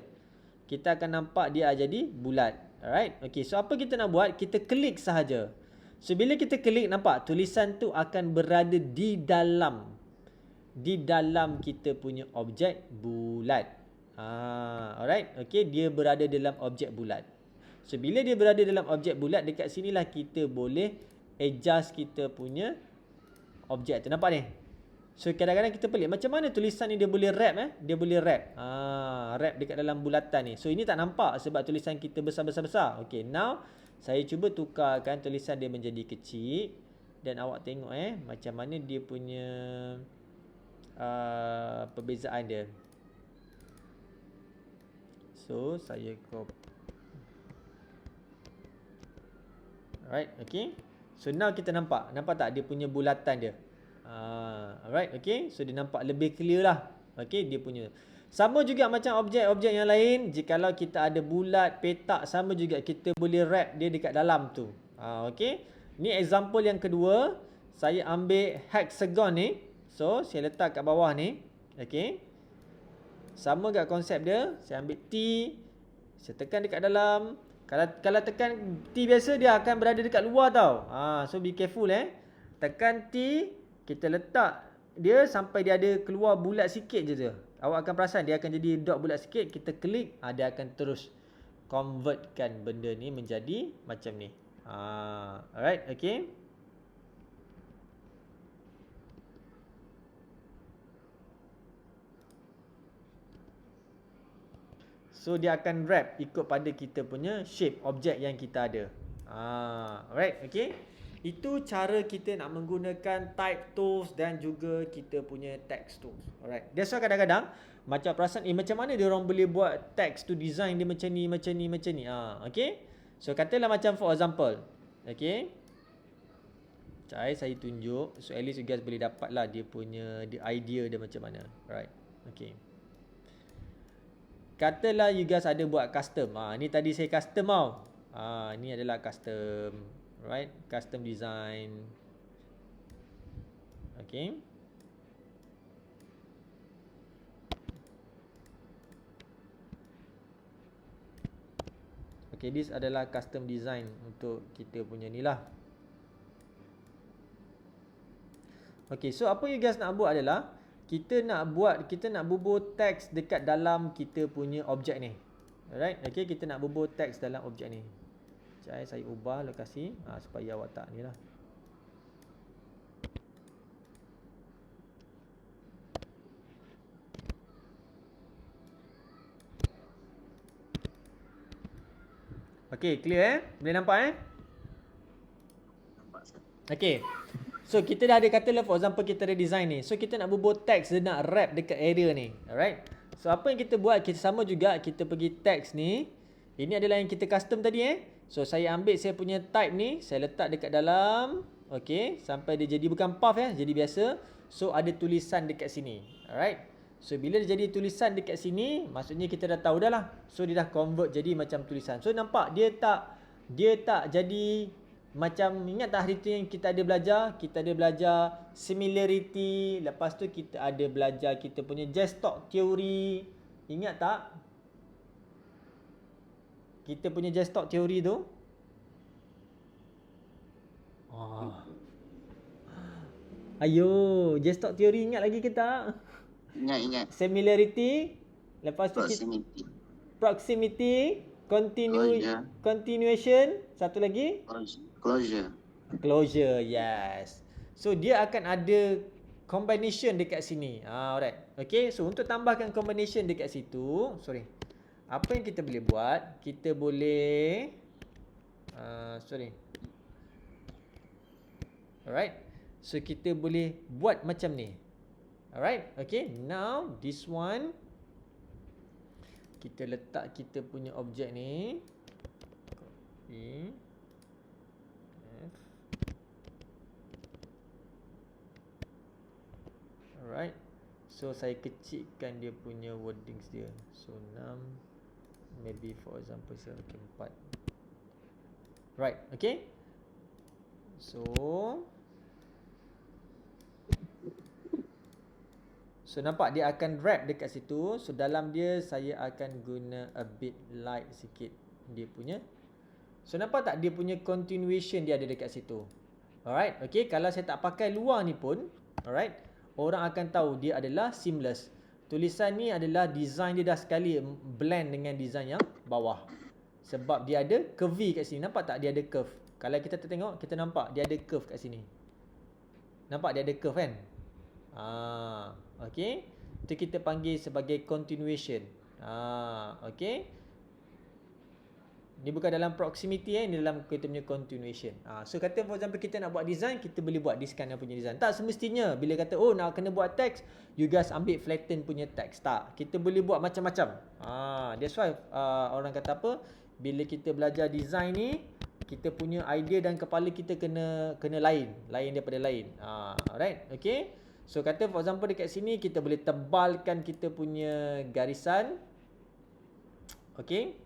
S1: Kita akan nampak dia jadi bulat. Alright. Okay, so apa kita nak buat? Kita klik sahaja. So bila kita klik, nampak tulisan tu akan berada di dalam kita punya objek bulat. Alright. Okay, dia berada dalam objek bulat. So bila dia berada dalam objek bulat, dekat sinilah kita boleh adjust kita punya objek tu. Nampak ni? So kadang-kadang kita pelik macam mana tulisan ni dia boleh wrap dia boleh wrap. Wrap dekat dalam bulatan ni. So ini tak nampak sebab tulisan kita besar-besar. Okay, now saya cuba tukarkan tulisan dia menjadi kecil dan awak tengok macam mana dia punya perbezaan dia. So saya copy. Alright, okay. So now kita nampak tak dia punya bulatan dia. Alright, okay. So dia nampak lebih clear lah. Okay, dia punya. Sama juga macam objek-objek yang lain. Jikalau kita ada bulat, petak, sama juga kita boleh wrap dia dekat dalam tu. Okay. Ni example yang kedua. Saya ambil hexagon ni. So, saya letak kat bawah ni. Okay. Sama kat konsep dia. Saya ambil T. Saya tekan dekat dalam. Kalau tekan T biasa, dia akan berada dekat luar tau. So, be careful Tekan T. Kita letak dia sampai dia ada keluar bulat sikit je tu. Awak akan perasan dia akan jadi dot bulat sikit. Kita klik, dia akan terus convertkan benda ni menjadi macam ni. Alright, okay. So dia akan wrap ikut pada kita punya shape objek yang kita ada. Alright, okay. Itu cara kita nak menggunakan type tools dan juga kita punya text tools. Alright. That's why kadang-kadang macam perasan macam mana dia orang boleh buat text to design dia macam ni. Okay. So katalah macam for example. Okay. Saya tunjuk. So at least you guys boleh dapat lah dia punya idea dia macam mana. Alright. Okay. Katalah you guys ada buat custom. Ni tadi saya custom tau. Ni adalah custom. Right, custom design. Okay. Okay, this adalah custom design untuk kita punya ni lah. Okay, so apa you guys nak buat adalah kita nak bubuh teks dekat dalam kita punya objek ni. Alright, okay, kita nak bubuh teks dalam objek ni. Saya ubah lokasi supaya awak tak ni lah. Okay, clear Boleh nampak
S4: Nampak, sir.
S1: Okay. So kita dah ada katalah for example kita ada design ni. So kita nak bubuh teks dia nak wrap dekat area ni. Alright. So apa yang kita buat, kita sama juga kita pergi teks ni. Ini adalah yang kita custom tadi So saya ambil saya punya type ni, saya letak dekat dalam. Okay, sampai dia jadi bukan puff jadi biasa. So ada tulisan dekat sini. Alright. So bila dia jadi tulisan dekat sini, maksudnya kita dah tahu dah lah. So dia dah convert jadi macam tulisan. So nampak dia tak jadi macam, ingat tak hari tu yang kita ada belajar? Kita ada belajar similarity. Lepas tu kita ada belajar kita punya desktop theory. Ingat tak? Kita punya desktop theory tu. Ayo, desktop theory ingat lagi ke tak?
S4: Ingat.
S1: Similarity. Lepas tu proximity, continuation, satu lagi closure, yes. So dia akan ada combination dekat sini. Alright. Okay, so untuk tambahkan combination dekat situ, apa yang kita boleh buat? Kita boleh alright. So kita boleh buat macam ni. Alright. Okay, now this one kita letak kita punya objek ni. Copy. F. Alright. So saya kecilkan dia punya wordings dia. So 6, maybe for example saya bagi 4. Right, okay. So nampak dia akan wrap dekat situ. So dalam dia saya akan guna a bit light sikit dia punya. So nampak tak dia punya continuation dia ada dekat situ. Alright, okay. Kalau saya tak pakai luar ni pun, alright, orang akan tahu dia adalah seamless. Tulisan ni adalah design dia dah sekali blend dengan design yang bawah. Sebab dia ada curvy kat sini. Nampak tak dia ada curve? Kalau kita tengok, kita nampak dia ada curve kat sini. Nampak dia ada curve kan? Okay. Itu kita panggil sebagai continuation. Okay. Ni bukan dalam proximity ni dalam kita punya continuation. So kata for example kita nak buat design, kita boleh buat this kind of punya design. Tak semestinya bila kata nak kena buat text, you guys ambil flatten punya text. Tak. Kita boleh buat macam-macam. That's why orang kata apa? Bila kita belajar design ni, kita punya idea dan kepala kita kena lain daripada lain. Alright. Okay. So kata for example dekat sini kita boleh tebalkan kita punya garisan. Okay.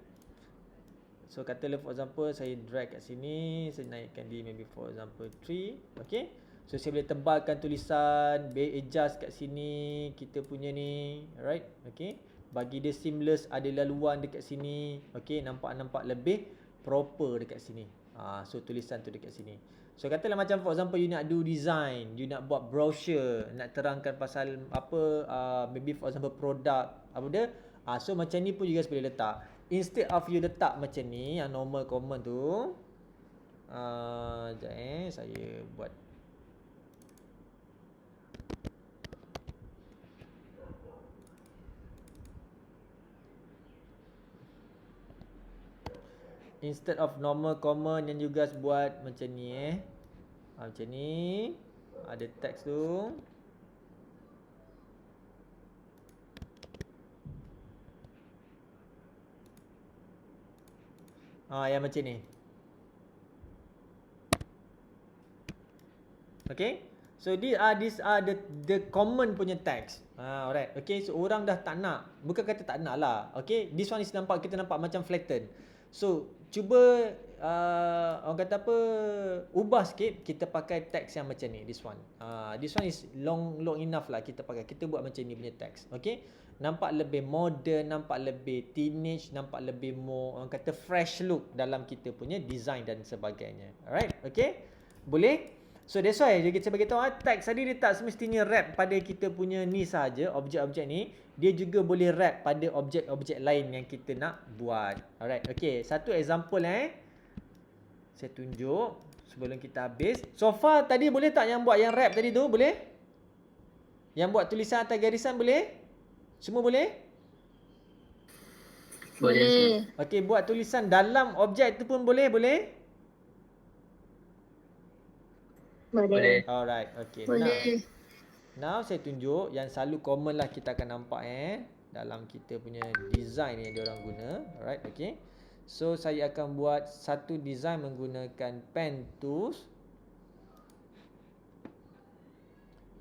S1: So katalah for example saya drag kat sini, saya naikkan di maybe for example 3. Okay. So saya boleh tebalkan tulisan, adjust kat sini kita punya ni. Alright. Okay. Bagi dia seamless, ada laluan dekat sini. Okay. Nampak lebih proper dekat sini. So tulisan tu dekat sini. So katalah macam for example you nak do design, you nak buat brochure, nak terangkan pasal apa, maybe for example produk, apa dia. So macam ni pun you guys boleh letak. Instead of you letak macam ni, yang normal common tu, sekejap saya buat. Instead of normal common yang you guys buat macam ni macam ni, ada teks tu. Yang macam ni. Okay. So these are the common punya text. Alright. Okay. So orang dah tak nak. Bukan kata tak nak lah. Okay. This one is kita nampak macam flatten. So cuba orang kata apa, ubah sikit, kita pakai teks yang macam ni. This one is long enough lah kita pakai. Kita buat macam ni punya teks. Okay. Nampak lebih modern, nampak lebih teenage, nampak lebih more orang kata fresh look dalam kita punya design dan sebagainya. Alright. Okay. Boleh? So that's why kita bagi tahu teks tadi dia tak semestinya wrap pada kita punya ni saja, objek-objek ni. Dia juga boleh wrap pada objek-objek lain yang kita nak buat. Alright. Okay. Satu example saya tunjuk sebelum kita habis. So far tadi boleh tak yang buat yang wrap tadi tu? Boleh? Yang buat tulisan atas garisan boleh? Semua boleh?
S3: Boleh.
S1: Okey, buat tulisan dalam objek tu pun boleh? Boleh?
S3: Boleh.
S1: Alright, okey.
S2: Boleh.
S1: Now saya tunjuk yang selalu common lah kita akan nampak dalam kita punya design yang diorang guna. Alright, okey. So saya akan buat satu design menggunakan pen tools.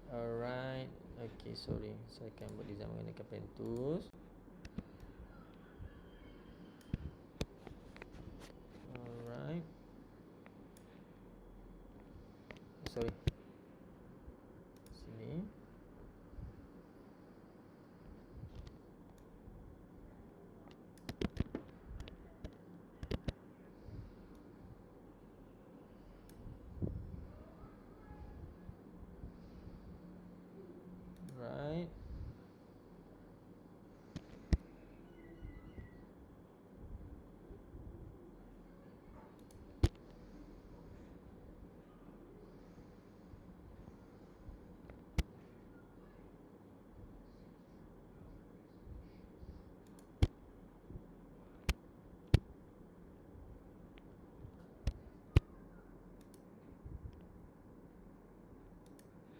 S1: Alright. Okay, sorry. Saya akan buat design menggunakan pen tools. Alright. Sorry. Sini. Right.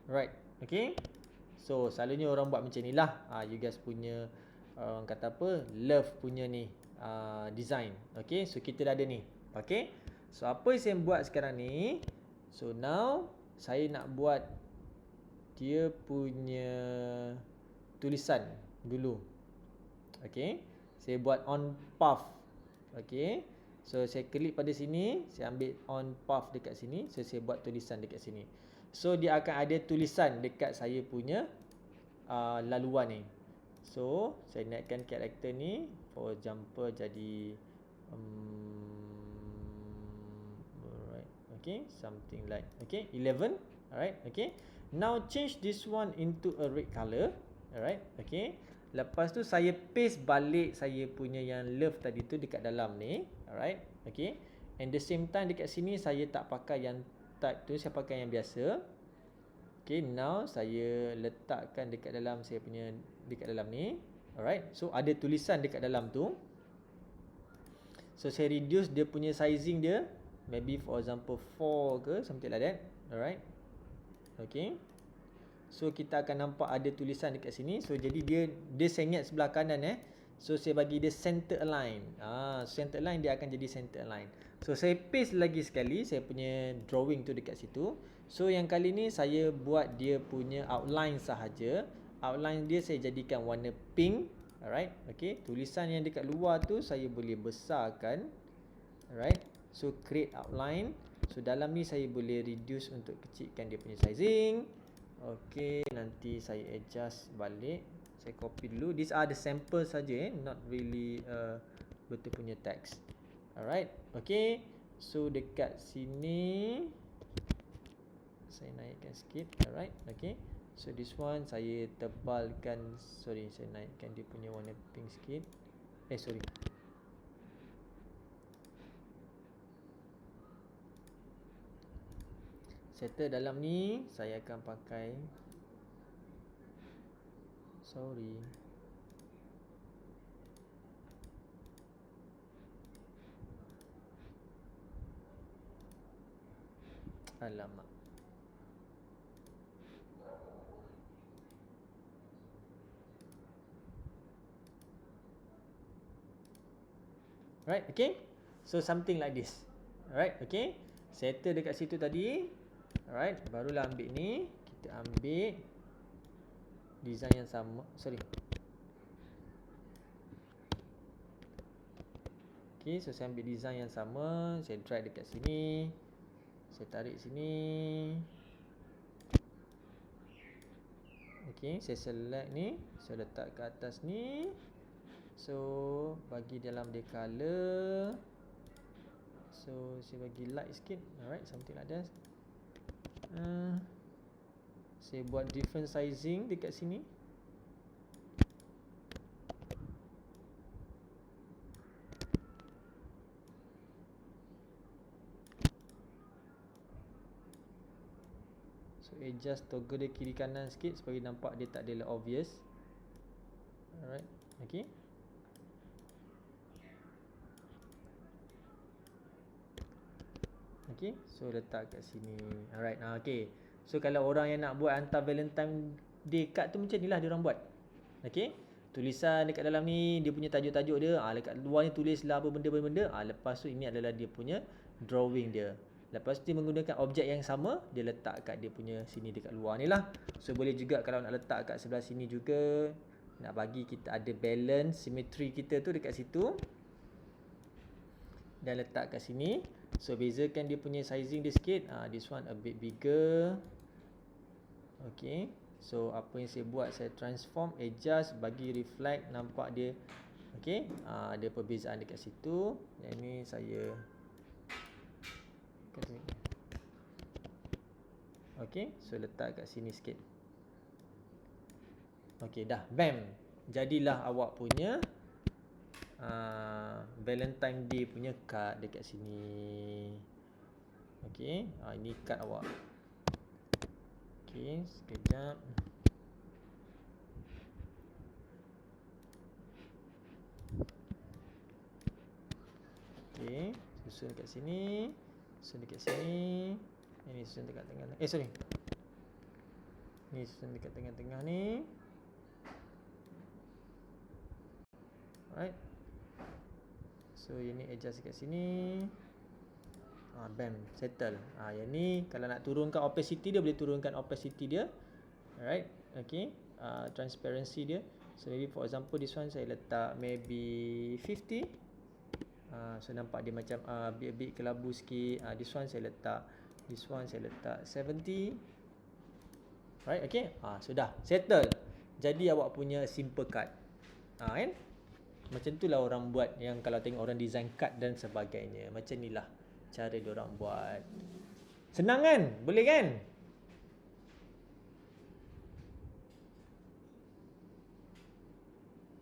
S1: Right. Okay. So selalunya orang buat macam ni lah. You guys punya orang kata apa, love punya ni design. Okay. So kita dah ada ni. Okay. So apa yang saya buat sekarang ni, so now saya nak buat dia punya tulisan dulu. Okay. Saya buat on path. Okay. So saya klik pada sini, saya ambil on path dekat sini. So saya buat tulisan dekat sini. So dia akan ada tulisan dekat saya punya laluan ni. So saya naikkan karakter ni, for example jadi alright, okay, something like okay 11. Alright, okay. Now change this one into a red color. Alright, okay. Lepas tu saya paste balik saya punya yang love tadi tu dekat dalam ni. Alright, okay. And the same time dekat sini saya tak pakai yang type tu, saya pakai yang biasa. Okay, now saya letakkan dekat dalam saya punya, dekat dalam ni. Alright, so ada tulisan dekat dalam tu. So saya reduce dia punya sizing dia, maybe for example 4 ke, something like that. Alright. Okay. So kita akan nampak ada tulisan dekat sini. So jadi dia sengit sebelah kanan So saya bagi dia center align. Center align dia akan jadi center align. So saya paste lagi sekali saya punya drawing tu dekat situ. So yang kali ni saya buat dia punya outline sahaja. Outline dia saya jadikan warna pink. Alright. Okay. Tulisan yang dekat luar tu saya boleh besarkan. Alright. So create outline. So dalam ni saya boleh reduce untuk kecilkan dia punya sizing. Okay. Nanti saya adjust balik. Saya copy dulu. These are the sample saja not really betul punya text. Alright. Okay. So dekat sini saya naikkan sikit. Alright. Okay. So this one saya tebalkan, sorry, saya naikkan dia punya warna pink sikit. Sorry. Settle dalam ni saya akan pakai, sorry, alamak. Right, okay. So something like this. Alright, okay. Settle dekat situ tadi. Alright, barulah ambil ni. Kita ambil design yang sama. Sorry. Okay, so saya ambil design yang sama. Saya drag dekat sini. Saya tarik sini. Okay, saya select ni. Saya letak ke atas ni. So bagi dalam dia color. So saya bagi light sikit. Alright, something like that. Saya buat different sizing dekat sini. So adjust toggle dia kiri kanan sikit supaya nampak dia tak adalah obvious. Alright, okay. Okay, so letak kat sini. Alright, okay. So kalau orang yang nak buat hantar Valentine Day card tu macam ni lah dia orang buat. Okay, tulisan dekat dalam ni dia punya tajuk-tajuk dia. Dekat luar ni tulislah apa benda-benda. Lepas tu ini adalah dia punya drawing dia. Lepas tu dia menggunakan objek yang sama, dia letak kat dia punya sini dekat luar ni lah. So boleh juga kalau nak letak kat sebelah sini juga. Nak bagi kita ada balance, symmetry kita tu dekat situ. Dan letak kat sini. So bezakan dia punya sizing dia sikit. This one a bit bigger. Okay. So apa yang saya buat, saya transform, adjust, bagi reflect, nampak dia. Okay. Ada perbezaan dekat situ. Yang ni saya okay. So letak kat sini sikit. Okay, dah. Bam. Jadilah awak punya Valentine Day punya card dekat sini. Okay, ini card awak. Okay, sekejap. Okay, susun dekat sini. Susun dekat sini. Ini susun dekat tengah. Sorry. Ni susun dekat tengah-tengah ni. Alright. So yang ni adjust kat sini. Bam, settle. Yang ni kalau nak turunkan opacity dia, boleh turunkan opacity dia. Alright. Okay. Transparency dia. So maybe for example this one saya letak maybe 50. So nampak dia macam a bit kelabu sikit. This one saya letak 70. Right, okay. Sudah settle. Jadi awak punya simple card. Kan? Macam tu lah orang buat, yang kalau tengok orang design card dan sebagainya. Macam ni lah cara dia orang buat. Senang kan? Boleh kan?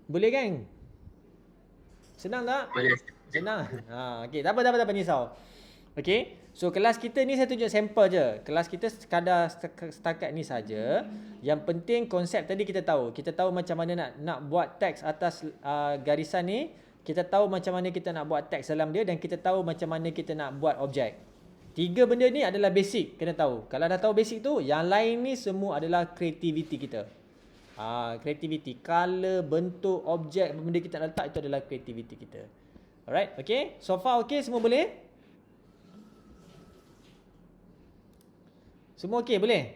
S1: Boleh kan? Senang tak?
S4: Boleh.
S1: Senang. Okay, tak apa risau. Okay. So kelas kita ni saya tunjuk sampel je. Kelas kita sekadar setakat ni saja. Yang penting konsep tadi kita tahu. Kita tahu macam mana nak buat teks atas garisan ni. Kita tahu macam mana kita nak buat teks dalam dia dan kita tahu macam mana kita nak buat objek. 3 benda ni adalah basic, kena tahu. Kalau dah tahu basic tu, yang lain ni semua adalah kreativiti kita. Kreativiti, color, bentuk, objek, benda kita nak letak itu adalah kreativiti kita. Alright, okay? So far okay, semua boleh? Semua okay, boleh?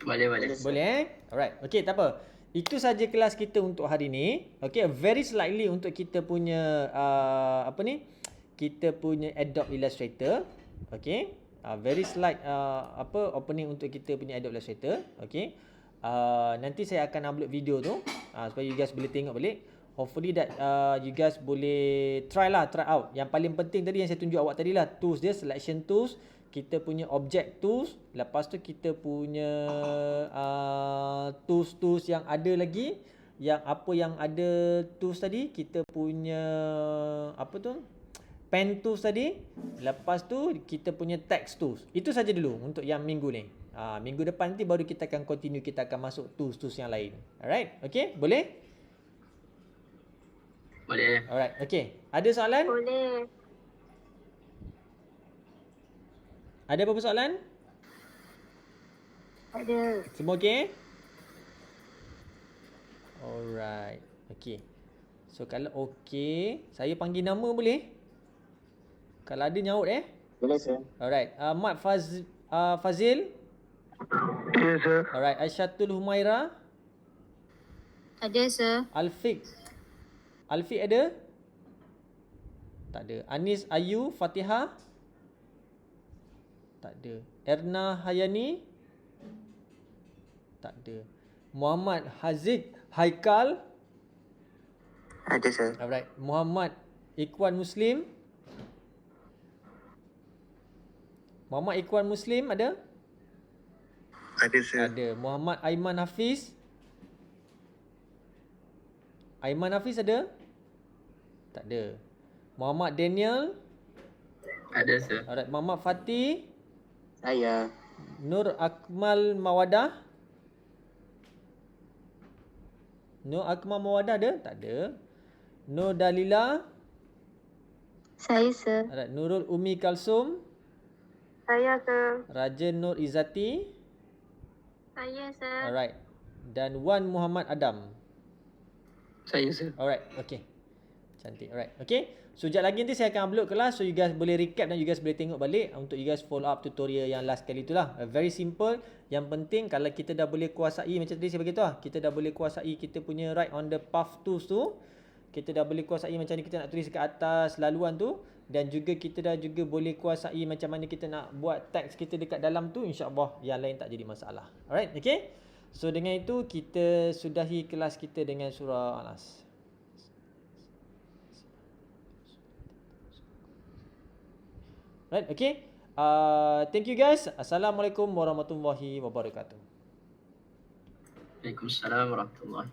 S3: Boleh.
S1: Boleh Alright, okay, tak apa. Itu saja kelas kita untuk hari ni. Okay, very slightly untuk kita punya kita punya Adobe Illustrator. Okay, very slight opening untuk kita punya Adobe Illustrator. Okay, nanti saya akan upload video tu supaya you guys boleh tengok balik. Hopefully that you guys boleh try out. Yang paling penting tadi yang saya tunjuk awak tadi lah, tools dia, selection tools, kita punya object tools, lepas tu kita punya tools yang ada lagi, yang apa yang ada tools tadi, kita punya pen tools tadi, lepas tu kita punya text tools. Itu saja dulu untuk yang minggu ni. Minggu depan nanti baru kita akan continue, kita akan masuk tools yang lain. Alright, okay, boleh? Alright, okay. Ada soalan?
S2: Boleh.
S1: Ada apa-apa soalan?
S2: Ada.
S1: Semua okey? Alright. Okey. So kalau okey, saya panggil nama boleh? Kalau ada nyaut
S4: Boleh, sir.
S1: Alright. Mat Fazil?
S3: Yes, sir.
S1: Alright. Aisyatul Humaira?
S2: Ada, sir.
S1: Alfiq ada? Tak ada. Anis Ayu Fatihah? Tak ada. Erna Hayani? Tak ada. Muhammad Haziq Haikal?
S4: Ada, sir.
S1: Alright. Muhammad Ikhwan Muslim? Muhammad Ikhwan Muslim ada?
S4: Ada, sir.
S1: Ada. Muhammad Aiman Hafiz? Aiman Hafiz ada? Tak ada. Muhammad Daniel?
S3: Ada, sir.
S1: Alright. Muhammad Fatih?
S4: Saya.
S1: Nur Akmal Mawadah? Nur Akmal Mawadah ada? Tak ada. Nur Dalila?
S2: Saya, sir.
S1: Alright. Nurul Umi Kalsum?
S2: Saya, sir.
S1: Rajen Nur Izzati?
S2: Saya, sir.
S1: Alright. Dan Wan Muhammad Adam?
S3: Saya, sir.
S1: Alright. Okay. Cantik. Alright. Okay. So, sekejap lagi nanti saya akan upload kelas. So, you guys boleh recap dan you guys boleh tengok balik untuk you guys follow up tutorial yang last kali tu lah. Very simple. Yang penting kalau kita dah boleh kuasai, macam tadi saya beritahu lah, kita dah boleh kuasai kita punya write on the path tools tu. Kita dah boleh kuasai macam mana kita nak tulis kat atas laluan tu. Dan juga kita dah juga boleh kuasai macam mana kita nak buat teks kita dekat dalam tu. InsyaAllah yang lain tak jadi masalah. Alright. Okay. So, dengan itu kita sudahi kelas kita dengan surah Anas. Right, okay. Thank you guys. Assalamualaikum warahmatullahi wabarakatuh.
S3: Waalaikumsalam warahmatullahi.